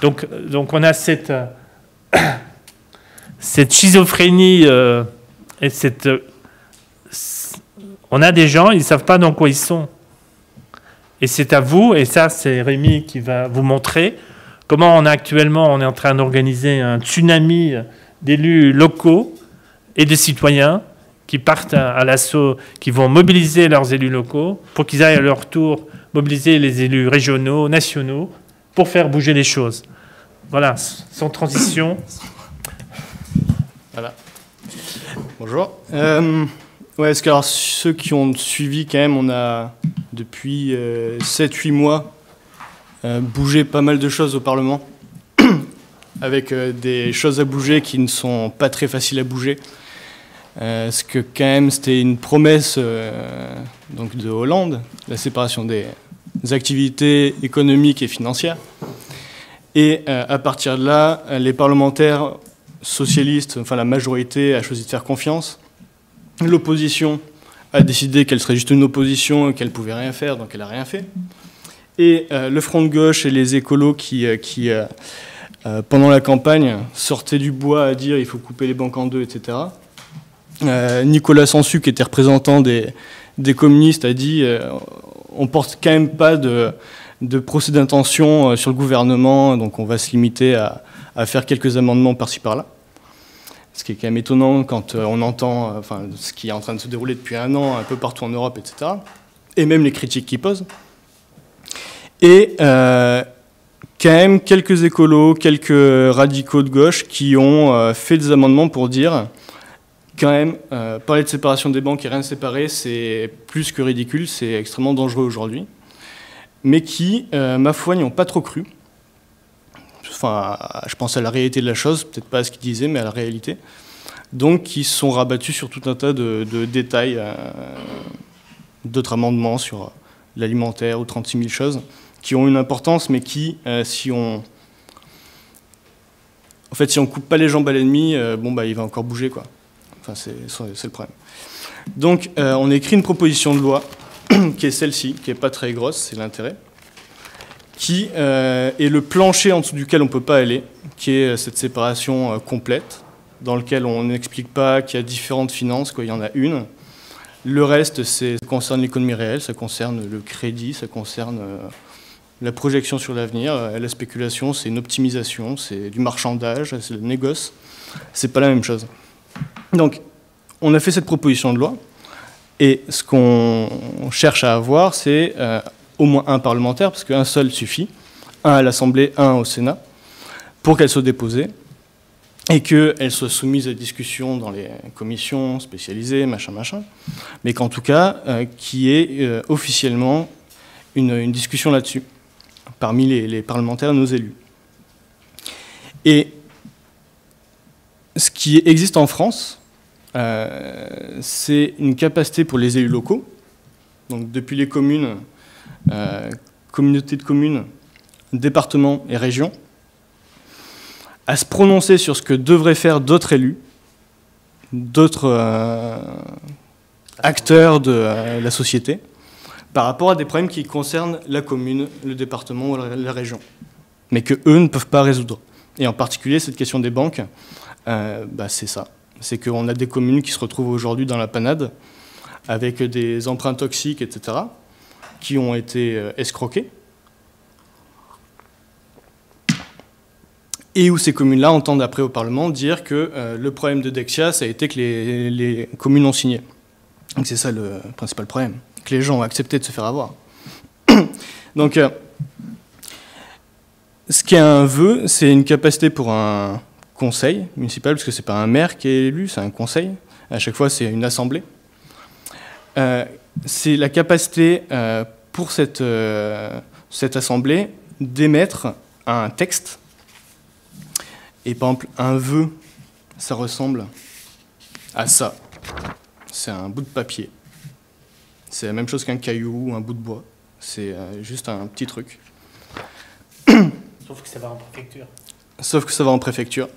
Donc on a cette schizophrénie et on a des gens, ils ne savent pas dans quoi ils sont. Et c'est à vous, et ça c'est Rémi qui va vous montrer, comment on est en train d'organiser un tsunami d'élus locaux et de citoyens qui partent à l'assaut, qui vont mobiliser leurs élus locaux pour qu'ils aillent à leur tour mobiliser les élus régionaux, nationaux, pour faire bouger les choses. Voilà, sans transition. Voilà. Bonjour. Ouais, parce que alors, ceux qui ont suivi, quand même, on a, depuis 7-8 mois, bougé pas mal de choses au Parlement, avec des choses à bouger qui ne sont pas très faciles à bouger. Parce que, quand même, c'était une promesse donc de Hollande, la séparation des activités économiques et financières. Et à partir de là, les parlementaires socialistes, enfin la majorité, a choisi de faire confiance. L'opposition a décidé qu'elle serait juste une opposition et qu'elle ne pouvait rien faire, donc elle n'a rien fait. Et le Front de gauche et les écolos qui pendant la campagne, sortaient du bois à dire il faut couper les banques en deux, etc. Nicolas Sansu, qui était représentant des communistes, a dit on ne porte quand même pas de procès d'intention sur le gouvernement, donc on va se limiter à faire quelques amendements par-ci par-là. Ce qui est quand même étonnant quand on entend ce qui est en train de se dérouler depuis un an un peu partout en Europe, etc. Et même les critiques qu'ils posent. Et quand même quelques écolos, quelques radicaux de gauche qui ont fait des amendements pour dire quand même, parler de séparation des banques et rien séparer, c'est plus que ridicule, c'est extrêmement dangereux aujourd'hui. Mais qui, ma foi, n'y ont pas trop cru. Enfin, je pense à la réalité de la chose, peut-être pas à ce qu'ils disaient, mais à la réalité. Donc, qui se sont rabattus sur tout un tas de détails, d'autres amendements sur l'alimentaire ou 36 000 choses, qui ont une importance, mais qui, si on coupe pas les jambes à l'ennemi, il va encore bouger, quoi. Enfin, c'est le problème. Donc, on écrit une proposition de loi, qui est celle-ci, qui n'est pas très grosse, c'est l'intérêt, qui est le plancher en dessous duquel on ne peut pas aller, qui est cette séparation complète, dans lequel on n'explique pas qu'il y a différentes finances, qu'il y en a une. Le reste, ça concerne l'économie réelle, ça concerne le crédit, ça concerne la projection sur l'avenir. La spéculation, c'est une optimisation, c'est du marchandage, c'est le négoce. C'est pas la même chose. Donc, on a fait cette proposition de loi, et ce qu'on cherche à avoir, c'est au moins un parlementaire, parce qu'un seul suffit, un à l'Assemblée, un au Sénat, pour qu'elle soit déposée, et qu'elle soit soumise à discussion dans les commissions spécialisées, machin, mais qu'en tout cas, qu'il y ait officiellement une discussion là-dessus, parmi les parlementaires, nos élus. Et ce qui existe en France, c'est une capacité pour les élus locaux, donc depuis les communes, communautés de communes, départements et régions, à se prononcer sur ce que devraient faire d'autres élus, d'autres acteurs de la société, par rapport à des problèmes qui concernent la commune, le département ou la région, mais qu'eux ne peuvent pas résoudre. Et en particulier, cette question des banques, c'est ça. C'est qu'on a des communes qui se retrouvent aujourd'hui dans la panade, avec des emprunts toxiques, etc., qui ont été escroqués, et où ces communes-là entendent après au Parlement dire que le problème de Dexia, ça a été que les communes ont signé. Donc c'est ça le principal problème, que les gens ont accepté de se faire avoir. Donc, ce qui est un vœu, c'est une capacité pour un conseil municipal, parce que c'est pas un maire qui est élu, c'est un conseil. À chaque fois, c'est une assemblée. C'est la capacité pour cette assemblée d'émettre un texte. Et par exemple, un vœu, ça ressemble à ça. C'est un bout de papier. C'est la même chose qu'un caillou ou un bout de bois. C'est juste un petit truc. Sauf que ça va en préfecture. Sauf que ça va en préfecture.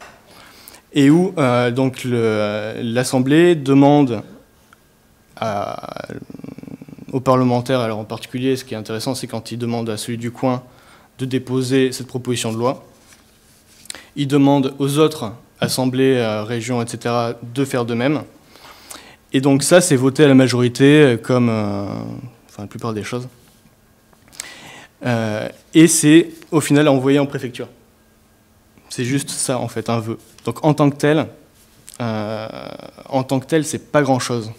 Et où donc l'Assemblée demande aux parlementaires, alors en particulier, ce qui est intéressant, c'est quand ils demandent à celui du coin de déposer cette proposition de loi. Ils demandent aux autres assemblées, régions, etc., de faire de même. Et donc ça, c'est voté à la majorité, comme la plupart des choses. Et c'est, au final, envoyé en préfecture. C'est juste ça, en fait, un vœu. Donc en tant que tel, c'est pas grand-chose.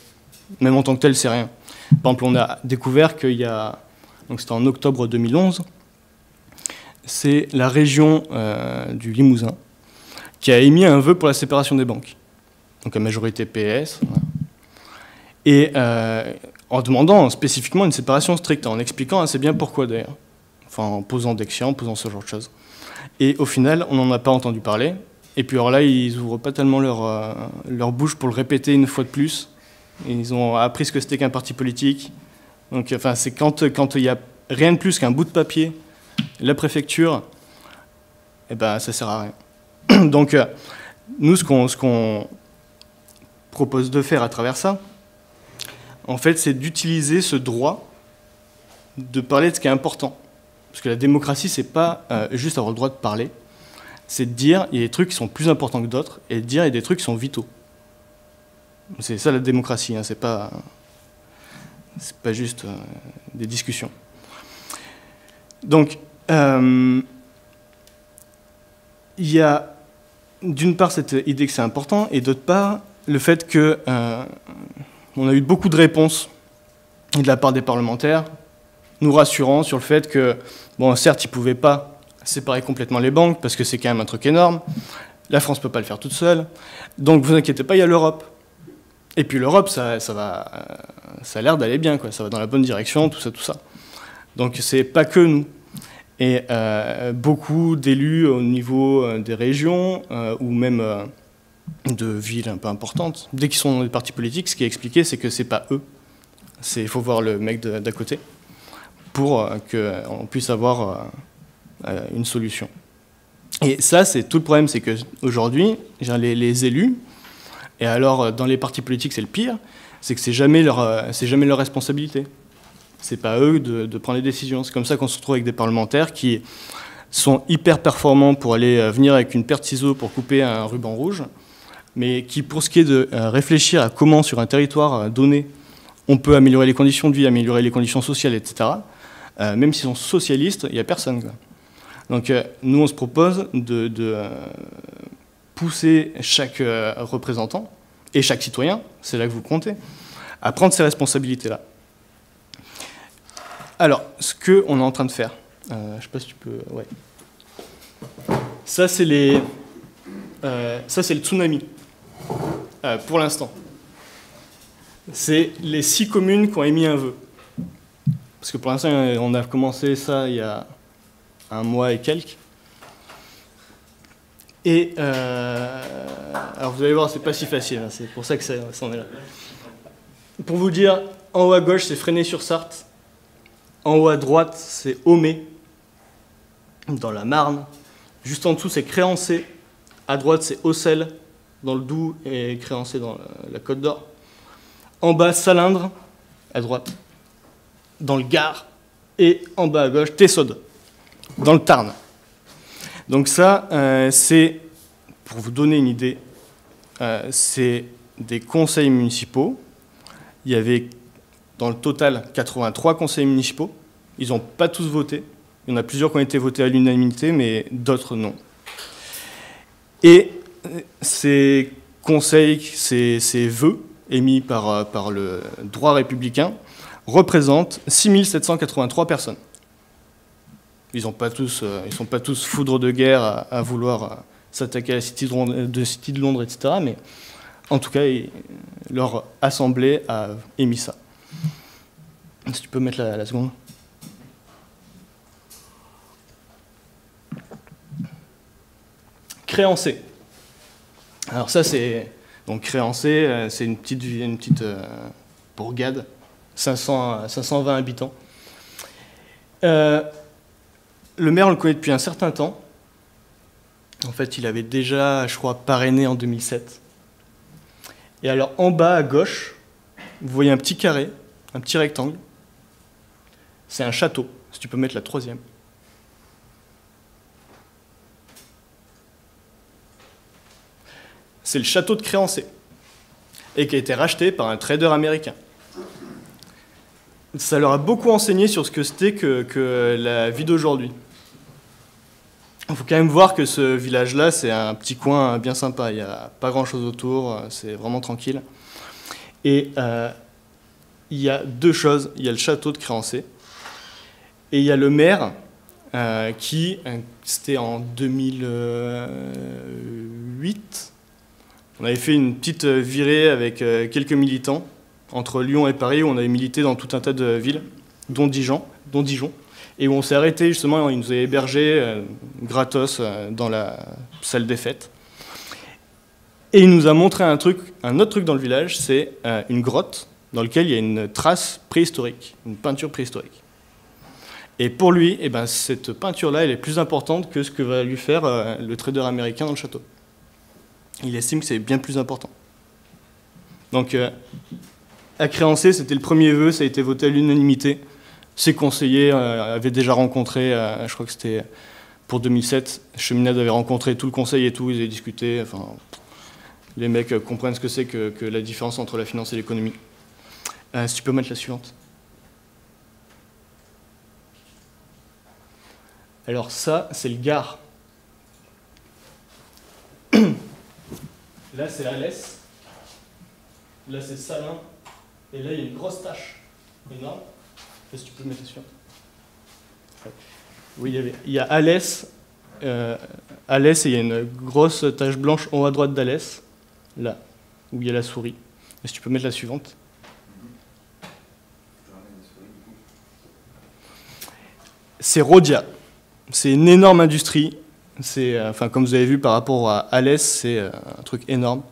Même en tant que tel, c'est rien. Par exemple, on a découvert qu'il y a... Donc c'était en octobre 2011. C'est la région du Limousin qui a émis un vœu pour la séparation des banques. Donc à majorité PS. Voilà. Et en demandant spécifiquement une séparation stricte, en expliquant assez bien pourquoi d'ailleurs. Enfin, en posant Dexia, en posant ce genre de choses. Et au final, on n'en a pas entendu parler. Et puis alors là, ils n'ouvrent pas tellement leur bouche pour le répéter une fois de plus. Et ils ont appris ce que c'était qu'un parti politique. Donc, enfin, c'est quand il n'y a rien de plus qu'un bout de papier, la préfecture, eh ben, ça ne sert à rien. Donc, nous, ce qu'on propose de faire à travers ça, en fait, c'est d'utiliser ce droit de parler de ce qui est important. Parce que la démocratie, c'est pas juste avoir le droit de parler, c'est de dire il y a des trucs qui sont plus importants que d'autres, et de dire il y a des trucs qui sont vitaux. C'est ça la démocratie, hein, c'est pas juste des discussions. Donc, il y a d'une part cette idée que c'est important, et d'autre part le fait que on a eu beaucoup de réponses de la part des parlementaires, nous rassurant sur le fait que, bon, certes, ils ne pouvaient pas séparer complètement les banques, parce que c'est quand même un truc énorme, la France ne peut pas le faire toute seule, donc vous inquiétez pas, il y a l'Europe. Et puis l'Europe, ça a l'air d'aller bien, quoi. Ça va dans la bonne direction, tout ça. Donc c'est pas que nous. Et beaucoup d'élus au niveau des régions, ou même de villes un peu importantes, dès qu'ils sont dans des partis politiques, ce qui est expliqué, c'est que c'est pas eux. Il faut voir le mec d'à côté, pour qu'on puisse avoir une solution. Et ça, c'est tout le problème, c'est qu'aujourd'hui, les élus, et alors dans les partis politiques, c'est le pire, c'est que c'est jamais leur responsabilité. C'est pas à eux de prendre les décisions. C'est comme ça qu'on se retrouve avec des parlementaires qui sont hyper performants pour aller venir avec une paire de ciseaux pour couper un ruban rouge, mais qui, pour ce qui est de réfléchir à comment, sur un territoire donné, on peut améliorer les conditions de vie, améliorer les conditions sociales, etc., même s'ils sont socialistes, il n'y a personne, quoi. Donc nous, on se propose de pousser chaque représentant et chaque citoyen, c'est là que vous comptez, à prendre ces responsabilités-là. Alors, ce qu'on est en train de faire, je ne sais pas si tu peux... Ouais. Ça, c'est le tsunami, pour l'instant. C'est les 6 communes qui ont émis un vœu. Parce que pour l'instant, on a commencé ça il y a un mois et quelques. Et alors vous allez voir, c'est pas si facile, hein, c'est pour ça que ça en est là. Pour vous dire, en haut à gauche, c'est Fresnay-sur-Sarthe. En haut à droite, c'est Aumé, dans la Marne. Juste en dessous, c'est Créancé. À droite, c'est Auxelles, dans le Doubs, et Créancé dans la Côte d'Or. En bas, Salindre, à droite, dans le Gard. Et en bas à gauche, Tessode, dans le Tarn. Donc ça, c'est, pour vous donner une idée, c'est des conseils municipaux. Il y avait dans le total 83 conseils municipaux. Ils n'ont pas tous voté. Il y en a plusieurs qui ont été votés à l'unanimité, mais d'autres non. Et ces conseils, ces vœux émis par le droit républicain représentent 6783 personnes. Ils ne sont pas tous foudres de guerre à vouloir s'attaquer à la City de Londres, etc. Mais en tout cas, leur assemblée a émis ça. Si tu peux mettre la seconde. créancé. Alors ça, c'est... Donc créancé, c'est une petite bourgade, 520 habitants. Le maire, on le connaît depuis un certain temps. En fait, il avait déjà, je crois, parrainé en 2007. Et alors, en bas, à gauche, vous voyez un petit carré, un petit rectangle. C'est un château, si tu peux mettre la 3e. C'est le château de Créancé, et qui a été racheté par un trader américain. Ça leur a beaucoup enseigné sur ce que c'était que la vie d'aujourd'hui. Il faut quand même voir que ce village-là, c'est un petit coin bien sympa. Il n'y a pas grand-chose autour, c'est vraiment tranquille. Et il y a 2 choses. Il y a le château de Créancé, et il y a le maire qui, c'était en 2008, on avait fait une petite virée avec quelques militants entre Lyon et Paris, où on avait milité dans tout un tas de villes, dont Dijon, et où on s'est arrêté justement, ils nous avaient hébergés gratos dans la salle des fêtes. Et il nous a montré un autre truc dans le village, c'est une grotte dans laquelle il y a une trace préhistorique, une peinture préhistorique. Et pour lui, eh ben, cette peinture-là, elle est plus importante que ce que va lui faire le trader américain dans le château. Il estime que c'est bien plus important. Donc, à Créancé, c'était le premier vœu, ça a été voté à l'unanimité. Ses conseillers avaient déjà rencontré, je crois que c'était pour 2007, Cheminade avait rencontré tout le conseil et tout, ils avaient discuté. Enfin, les mecs comprennent ce que c'est que la différence entre la finance et l'économie. Si tu peux mettre la suivante. Alors ça, c'est le Gard. Là, c'est Alès. Là, c'est Salins. Et là, il y a une grosse tache énorme. Si tu peux mettre la suivante. Oui, il y a Alès. Alès, et il y a une grosse tache blanche en haut à droite d'Alès. Là, où il y a la souris. Et si tu peux mettre la suivante. C'est Rhodia. C'est une énorme industrie. Enfin, comme vous avez vu par rapport à Alès, c'est un truc énorme.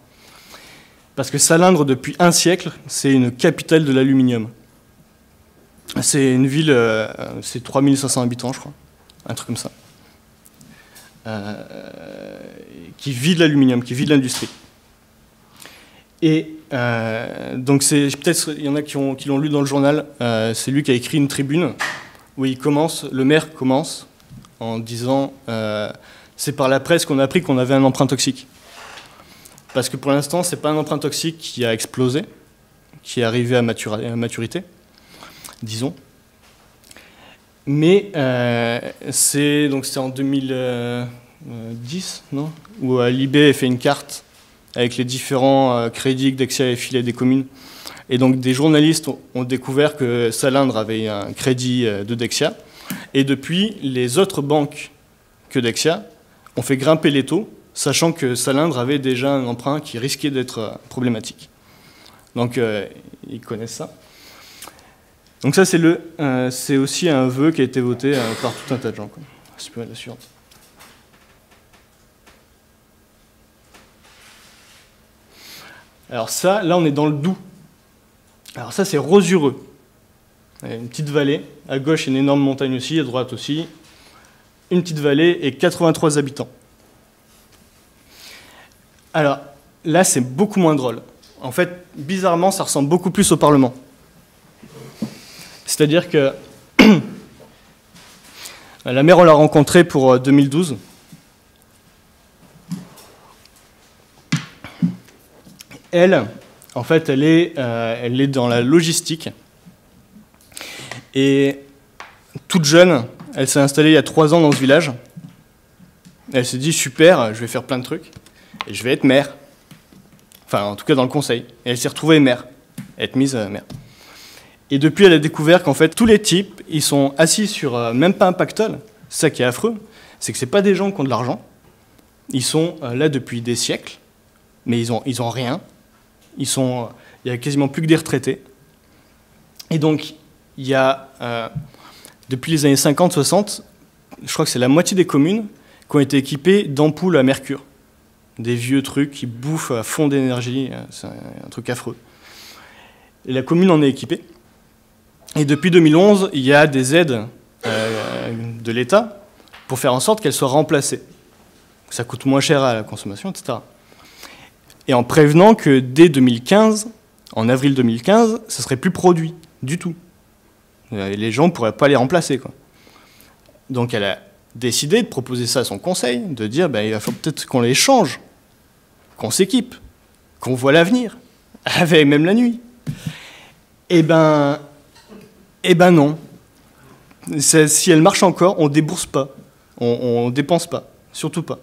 Parce que Salindre, depuis un siècle, c'est une capitale de l'aluminium. C'est une ville, c'est 3500 habitants, je crois. Un truc comme ça. Qui vit de l'aluminium, qui vit de l'industrie. Et donc, peut-être il y en a qui l'ont lu dans le journal, c'est lui qui a écrit une tribune où le maire commence en disant c'est par la presse qu'on a appris qu'on avait un emprunt toxique. Parce que pour l'instant, ce n'est pas un emprunt toxique qui a explosé, qui est arrivé à maturité, disons. Mais c'était en 2010, non, où l'IB a fait une carte avec les différents crédits que Dexia avait filés des communes. Et donc des journalistes ont découvert que Salindre avait un crédit de Dexia. Et depuis, les autres banques que Dexia ont fait grimper les taux, sachant que Salindre avait déjà un emprunt qui risquait d'être problématique. Donc ils connaissent ça. Donc ça, c'est aussi un vœu qui a été voté par tout un tas de gens. Si tu peux mettre la suivante. Alors ça, là on est dans le Doubs. Alors ça, c'est Rosureux. Une petite vallée. À gauche, une énorme montagne aussi, à droite aussi. Une petite vallée et 83 habitants. Alors là, c'est beaucoup moins drôle. En fait, bizarrement, ça ressemble beaucoup plus au Parlement. C'est-à-dire que la maire, on l'a rencontrée pour 2012. Elle, en fait, elle est dans la logistique. Et toute jeune, elle s'est installée il y a 3 ans dans ce village. Elle s'est dit, super, je vais faire plein de trucs. Et je vais être maire. Enfin, en tout cas dans le conseil. Et elle s'est retrouvée maire. Être mise maire. Et depuis, elle a découvert qu'en fait, tous les types, ils sont assis sur même pas un pactole. C'est ça qui est affreux. C'est que ce n'est pas des gens qui ont de l'argent. Ils sont là depuis des siècles. Mais ils ont rien. Il y a quasiment plus que des retraités. Et donc, il y a, depuis les années 50-60, je crois que c'est la moitié des communes qui ont été équipées d'ampoules à mercure. des vieux trucs qui bouffent à fond d'énergie, c'est un truc affreux. Et la commune en est équipée. Et depuis 2011, il y a des aides de l'État pour faire en sorte qu'elles soient remplacées. Ça coûte moins cher à la consommation, etc. Et en prévenant que dès 2015, en avril 2015, ça ne serait plus produit du tout. Et les gens ne pourraient pas les remplacer, quoi. Donc elle a décidé de proposer ça à son conseil, de dire il va falloir peut-être qu'on les change, qu'on s'équipe, qu'on voit l'avenir, avec même la nuit. Eh ben non. Si elle marche encore, on ne débourse pas, on ne dépense pas, surtout pas.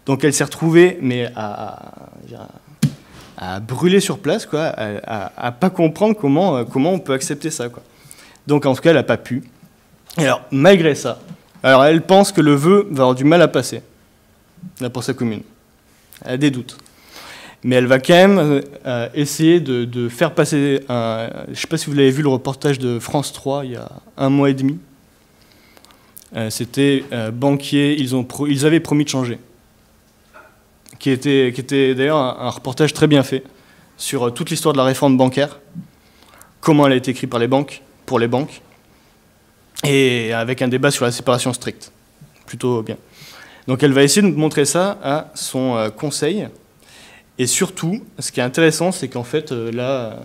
Donc elle s'est retrouvée mais à brûler sur place, quoi, à pas comprendre comment on peut accepter ça, quoi. Donc en tout cas, elle n'a pas pu. Et alors, malgré ça, alors elle pense que le vœu va avoir du mal à passer, là, pour sa commune. Elle a des doutes. Mais elle va quand même essayer de faire passer un... Je ne sais pas si vous l'avez vu, le reportage de France 3, il y a 1 mois et demi. C'était banquier, ils avaient promis de changer. Qui était d'ailleurs un reportage très bien fait sur toute l'histoire de la réforme bancaire, comment elle a été écrite par les banques, pour les banques, et avec un débat sur la séparation stricte. Plutôt bien. Donc elle va essayer de montrer ça à son conseil. Et surtout, ce qui est intéressant, c'est qu'en fait, là,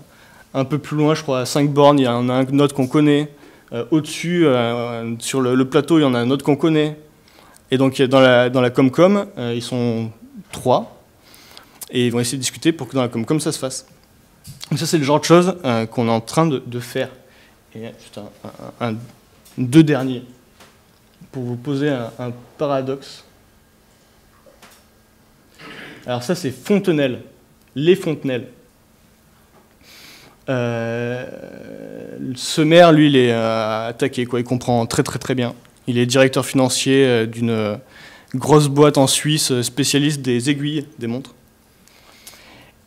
un peu plus loin, je crois, à 5 bornes, il y en a un autre qu'on connaît. Au-dessus, sur le plateau, il y en a un autre qu'on connaît. Et donc, dans la Comcom, ils sont 3. Et ils vont essayer de discuter pour que dans la Comcom, ça se fasse. Donc ça, c'est le genre de choses qu'on est en train de faire. Et juste deux derniers, pour vous poser un paradoxe. Alors ça, c'est Fontenelle, les Fontenelles. Ce maire, lui, il est attaqué, quoi. Il comprend très très très bien. Il est directeur financier d'une grosse boîte en Suisse spécialiste des aiguilles des montres.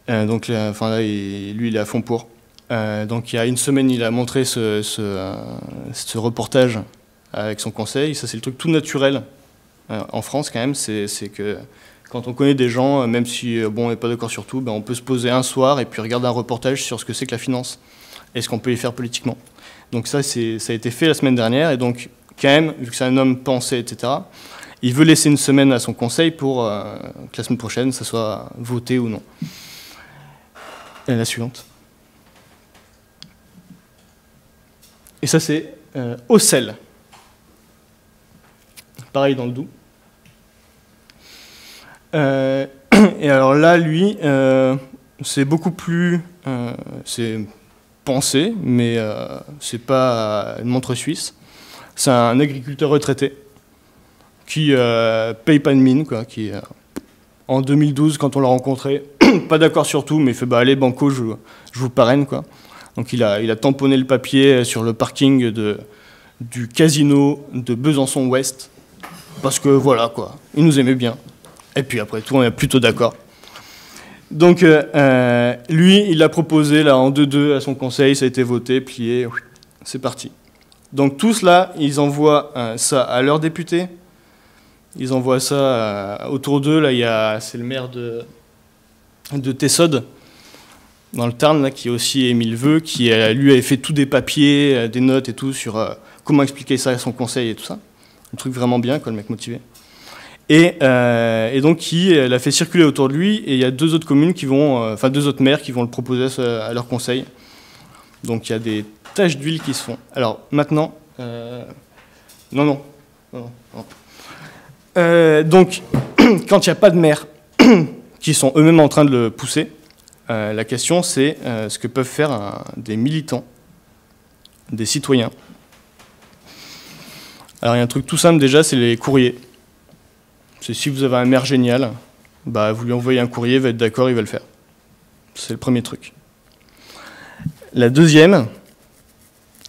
Donc là, lui, il est à fond pour. Donc il y a une semaine, il a montré ce reportage avec son conseil. Ça, c'est le truc tout naturel en France quand même, c'est que quand on connaît des gens, même si on n'est pas d'accord sur tout, on peut se poser un soir et puis regarder un reportage sur ce que c'est que la finance et ce qu'on peut y faire politiquement. Donc ça a été fait la semaine dernière, et donc quand même, vu que c'est un homme pensé, etc., il veut laisser une semaine à son conseil pour que la semaine prochaine, ça soit voté ou non. Et la suivante. Et ça, c'est Auxelles. Pareil dans le Doubs. Et alors là, lui, c'est beaucoup plus... c'est pensé, mais c'est pas une montre suisse. C'est un agriculteur retraité qui paye pas de mine, quoi, qui, en 2012, quand on l'a rencontré, pas d'accord sur tout, mais il fait allez, banco, je vous parraine, quoi. Donc il a tamponné le papier sur le parking du casino de Besançon-Ouest, parce que voilà, quoi, il nous aimait bien. Et puis après tout, on est plutôt d'accord. Donc lui, il a proposé là, en 2-2 à son conseil, ça a été voté, plié, c'est parti. Donc tous là, ils envoient ça à leurs députés, ils envoient ça autour d'eux, là, c'est le maire de Tessode, dans le Tarn, là, qui a aussi émis le vœu, qui lui avait fait tous des papiers, des notes et tout, sur comment expliquer ça à son conseil et tout ça. Un truc vraiment bien, quoi, le mec motivé. Et donc, il a fait circuler autour de lui, et il y a 2 autres communes qui vont, 2 autres maires qui vont le proposer à leur conseil. Donc, il y a des taches d'huile qui se font. Alors, maintenant... Non. Donc, quand il n'y a pas de maires qui sont eux-mêmes en train de le pousser, la question, c'est ce que peuvent faire des militants, des citoyens. Alors, il y a un truc tout simple, déjà, c'est les courriers. C'est si vous avez un maire génial, vous lui envoyez un courrier, il va être d'accord, il va le faire. C'est le premier truc. La deuxième,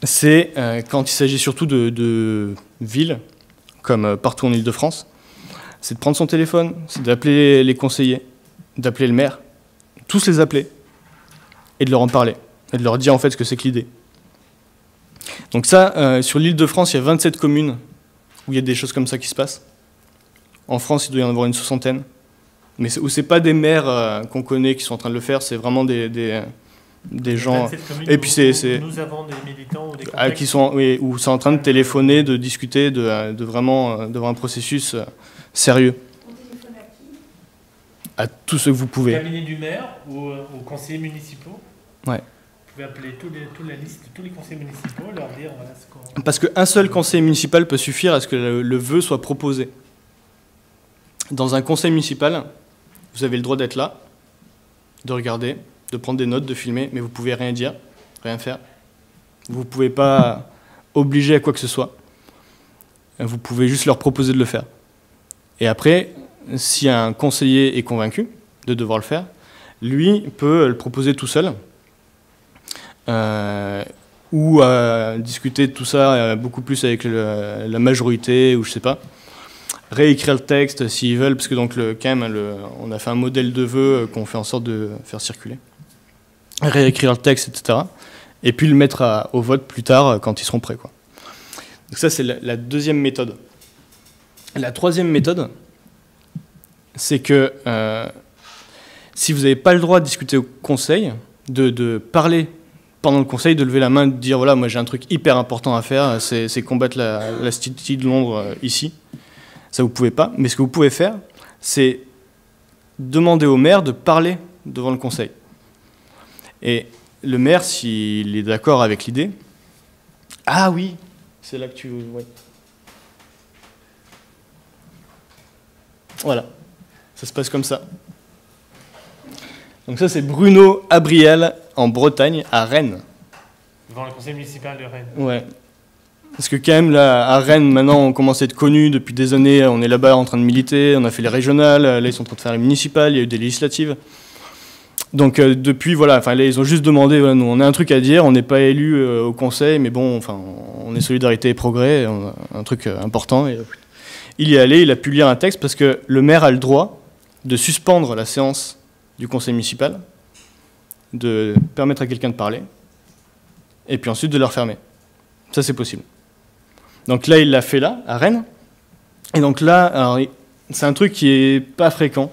c'est quand il s'agit surtout de villes, comme partout en Ile-de-France, c'est de prendre son téléphone, c'est d'appeler les conseillers, d'appeler le maire, tous les appeler, et de leur en parler, et de leur dire en fait ce que c'est que l'idée. Donc ça, sur l'Île-de-France, il y a 27 communes où il y a des choses comme ça qui se passent. En France, il doit y en avoir une 60aine. Mais où c'est pas des maires qu'on connaît qui sont en train de le faire, c'est vraiment des gens. Et puis nous avons des militants ou des qui sont, oui, où sont en train de téléphoner, de discuter, de vraiment un processus sérieux. On téléphone à qui? À tous ceux que vous Au pouvez. cabinet du maire ou aux conseillers municipaux. Ouais. Vous pouvez appeler toute la liste de tous les conseillers municipaux, leur dire voilà ce qu'on... Parce qu'un seul conseil municipal peut suffire à ce que le vœu soit proposé. Dans un conseil municipal, vous avez le droit d'être là, de regarder, de prendre des notes, de filmer, mais vous pouvez rien dire, rien faire. Vous ne pouvez pas obliger à quoi que ce soit. Vous pouvez juste leur proposer de le faire. Et après, si un conseiller est convaincu de devoir le faire, lui peut le proposer tout seul, ou discuter de tout ça beaucoup plus avec la majorité, ou je sais pas. Réécrire le texte s'ils veulent, parce que donc quand même, on a fait un modèle de vœux qu'on fait en sorte de faire circuler. Réécrire le texte, etc. Et puis le mettre au vote plus tard quand ils seront prêts, quoi. Donc ça, c'est la deuxième méthode. La troisième méthode, c'est que si vous n'avez pas le droit de discuter au conseil, de parler pendant le conseil, de lever la main, de dire voilà, moi j'ai un truc hyper important à faire, c'est combattre la City de Londres ici. Ça, vous ne pouvez pas. Mais ce que vous pouvez faire, c'est demander au maire de parler devant le conseil. Et le maire, s'il est d'accord avec l'idée... Ah oui, c'est là que tu... Ouais. Voilà, ça se passe comme ça. Donc ça, c'est Bruno Abrial, en Bretagne, à Rennes. Devant le conseil municipal de Rennes. Ouais. Parce que quand même, là, à Rennes, maintenant, on commence à être connus depuis des années. On est là-bas en train de militer, on a fait les régionales, là, ils sont en train de faire les municipales, il y a eu des législatives. Donc depuis, voilà, enfin, là, ils ont juste demandé, voilà, nous, on a un truc à dire, on n'est pas élu au conseil, mais bon, enfin, on est Solidarité et Progrès, on a un truc important. Et, il y est allé, il a pu lire un texte, parce que le maire a le droit de suspendre la séance du conseil municipal, de permettre à quelqu'un de parler, et puis ensuite de le refermer. Ça, c'est possible. Donc là, il l'a fait là, à Rennes. Et donc là, c'est un truc qui n'est pas fréquent.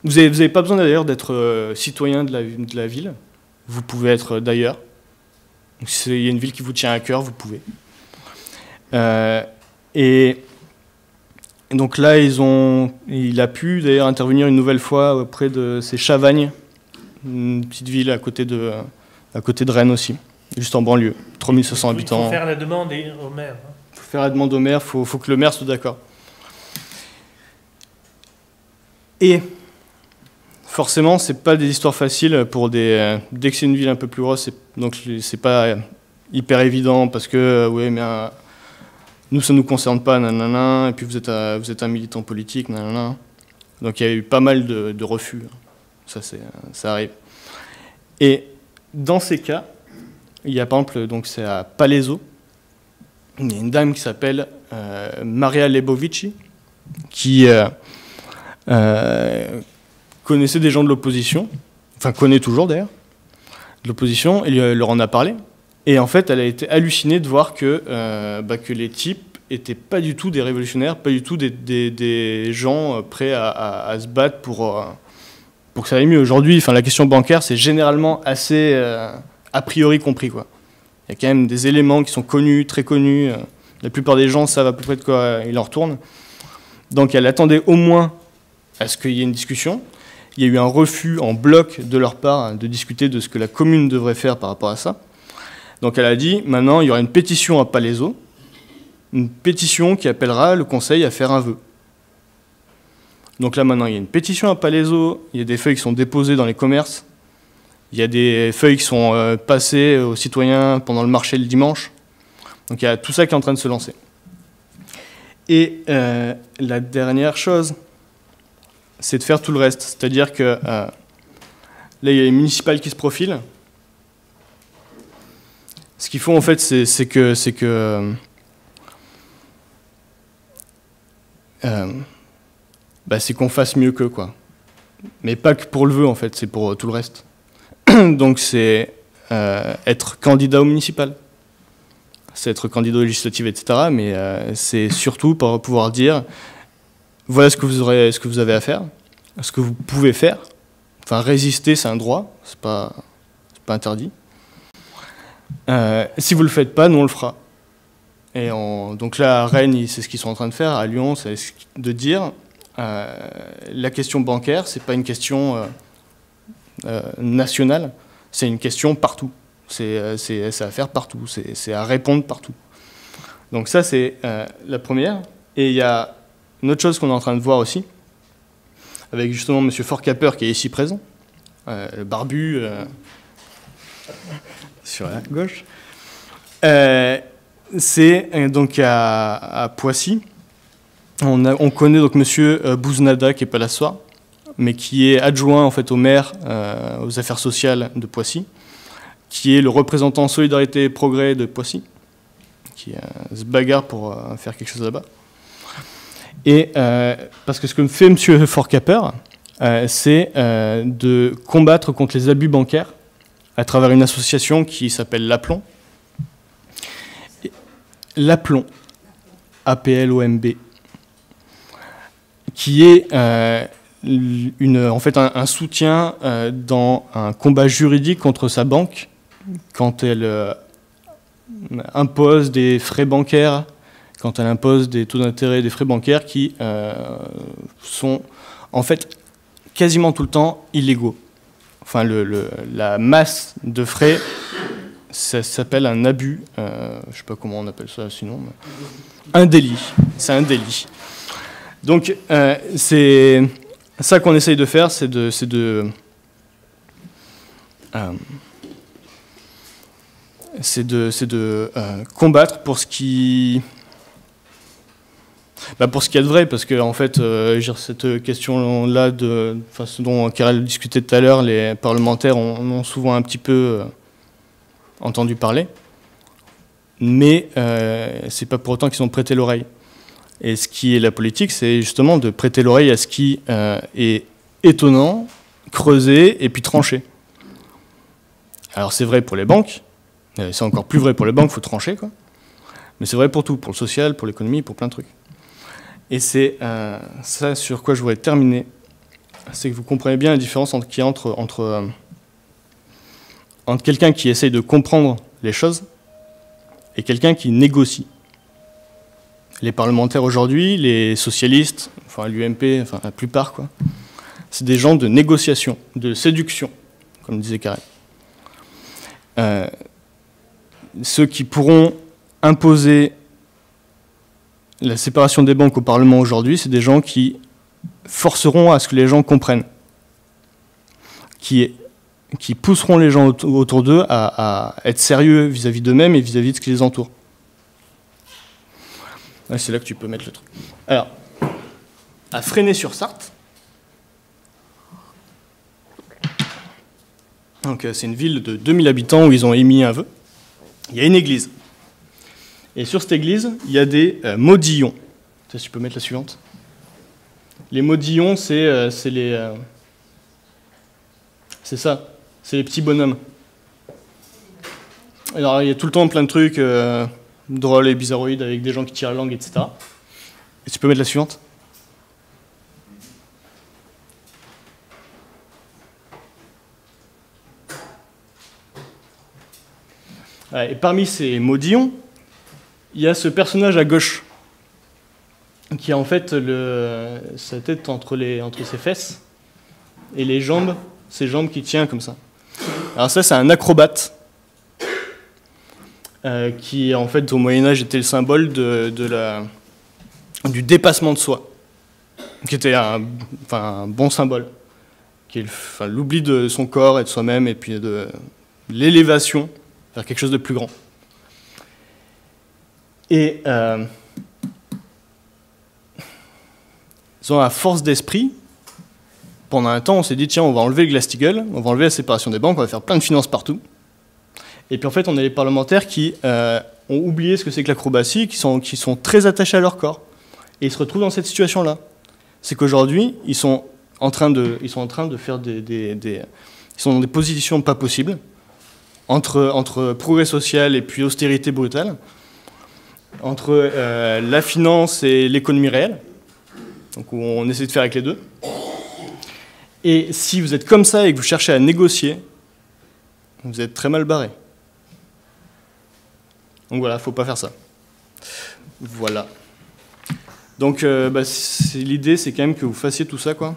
Vous n'avez pas besoin d'ailleurs d'être citoyen de la ville. Vous pouvez être d'ailleurs. S'il y a une ville qui vous tient à cœur, vous pouvez. Et donc là, il a pu d'ailleurs intervenir une nouvelle fois auprès de Chavagnes, une petite ville à côté de Rennes aussi, juste en banlieue, 3500 habitants. Il faut faire la demande au maire. Il faut faire la demande au maire, il faut que le maire soit d'accord. Et forcément, c'est pas des histoires faciles pour dès que c'est une ville un peu plus grosse, donc c'est pas hyper évident parce que ouais, mais nous ça nous concerne pas, nanana, et puis vous êtes un militant politique, nanana. Donc il y a eu pas mal de refus. Ça arrive. Et dans ces cas, il y a par exemple, donc c'est à Palaiseau, il y a une dame qui s'appelle Maria Lebovici, qui connaissait des gens de l'opposition, enfin connaît toujours d'ailleurs, de l'opposition, et leur en a parlé. Et en fait, elle a été hallucinée de voir que les types n'étaient pas du tout des révolutionnaires, pas du tout des gens prêts à se battre pour que ça aille mieux. Aujourd'hui, la question bancaire, c'est généralement assez a priori compris, quoi. Il y a quand même des éléments qui sont connus, très connus. La plupart des gens savent à peu près de quoi il en retourne. Donc elle attendait au moins à ce qu'il y ait une discussion. Il y a eu un refus en bloc de leur part de discuter de ce que la commune devrait faire par rapport à ça. Donc elle a dit, maintenant il y aura une pétition à Palaiseau, une pétition qui appellera le conseil à faire un vœu. Donc là maintenant il y a une pétition à Palaiseau, il y a des feuilles qui sont déposées dans les commerces, il y a des feuilles qui sont passées aux citoyens pendant le marché le dimanche. Donc il y a tout ça qui est en train de se lancer. Et la dernière chose, c'est de faire tout le reste. C'est-à-dire que là, il y a les municipales qui se profilent. Ce qu'ils font, en fait, c'est qu'on fasse mieux qu'eux, quoi. Mais pas que pour le vœu, en fait, c'est pour tout le reste. Donc c'est être candidat au municipal. C'est être candidat aux législatives, etc. Mais c'est surtout pour pouvoir dire voilà ce que vous avez à faire. ce que vous pouvez faire. Enfin, résister, c'est un droit, c'est pas interdit. Si vous le faites pas, nous on le fera. Et donc là, à Rennes, c'est ce qu'ils sont en train de faire. À Lyon, c'est de dire la question bancaire, c'est pas une question nationale, c'est une question partout. C'est à faire partout, c'est à répondre partout. Donc ça, c'est la première. Et il y a une autre chose qu'on est en train de voir aussi, avec justement M. Forcapper qui est ici présent, le barbu sur la gauche. C'est donc à Poissy. On connaît donc M. Bouznada qui n'est pas là ce soir, mais qui est adjoint en fait au maire aux affaires sociales de Poissy, qui est le représentant Solidarité et Progrès de Poissy, qui se bagarre pour faire quelque chose là-bas. Et parce que ce que fait M. Forcapper, c'est de combattre contre les abus bancaires à travers une association qui s'appelle l'Aplomb. L'Aplomb, APLOMB, qui est en fait un soutien dans un combat juridique contre sa banque quand elle impose des frais bancaires, quand elle impose des taux d'intérêt des frais bancaires qui sont en fait quasiment tout le temps illégaux. Enfin, la masse de frais, ça s'appelle un abus, je ne sais pas comment on appelle ça sinon, mais un délit, c'est un délit. Donc c'est ça qu'on essaye de faire, c'est de combattre pour ce qui... pour ce qu'il y a de vrai, parce que en fait, cette question-là, ce dont Karel discutait tout à l'heure, les parlementaires en ont souvent un petit peu entendu parler, mais c'est pas pour autant qu'ils ont prêté l'oreille. Et ce qui est la politique, c'est justement de prêter l'oreille à ce qui est étonnant, creusé et puis tranché. Alors c'est vrai pour les banques, c'est encore plus vrai pour les banques, il faut trancher, quoi. Mais c'est vrai pour tout, pour le social, pour l'économie, pour plein de trucs. Et c'est ça sur quoi je voudrais terminer, c'est que vous comprenez bien la différence qu'il y a entre quelqu'un qui essaye de comprendre les choses et quelqu'un qui négocie. Les parlementaires aujourd'hui, les socialistes, enfin l'UMP, enfin la plupart, quoi, c'est des gens de négociation, de séduction, comme disait Karel. Ceux qui pourront imposer la séparation des banques au Parlement aujourd'hui, c'est des gens qui forceront à ce que les gens comprennent, qui pousseront les gens autour d'eux à être sérieux vis-à-vis d'eux-mêmes et vis-à-vis de ce qui les entoure. Ouais, c'est là que tu peux mettre le truc. Alors, à Fresnay-sur-Sarthe, donc c'est une ville de 2000 habitants où ils ont émis un vœu. Il y a une église. Et sur cette église, il y a des modillons. Si tu peux mettre la suivante. Les modillons, c'est les... c'est ça, c'est les petits bonhommes. Alors, il y a tout le temps plein de trucs drôles et bizarroïdes avec des gens qui tirent la langue, etc. Et tu peux mettre la suivante. Et parmi ces modillons, il y a ce personnage à gauche qui a en fait sa tête entre ses fesses et les jambes, ses jambes qui tient comme ça. Alors ça, c'est un acrobate qui en fait au Moyen-Âge était le symbole du dépassement de soi, qui était un bon symbole, qui est l'oubli de son corps et de soi-même et puis de l'élévation vers quelque chose de plus grand. Et à force d'esprit, pendant un temps, on s'est dit, tiens, on va enlever le Glass-Steagall, on va enlever la séparation des banques, on va faire plein de finances partout. Et puis en fait, on a les parlementaires qui ont oublié ce que c'est que l'acrobatie, qui sont très attachés à leur corps. Et ils se retrouvent dans cette situation-là. C'est qu'aujourd'hui, ils sont en train de faire ils sont dans des positions pas possibles, entre progrès social et puis austérité brutale, entre la finance et l'économie réelle, donc où on essaie de faire avec les deux. Et si vous êtes comme ça et que vous cherchez à négocier, vous êtes très mal barré. Donc voilà, faut pas faire ça. Voilà. Donc l'idée, c'est quand même que vous fassiez tout ça, quoi.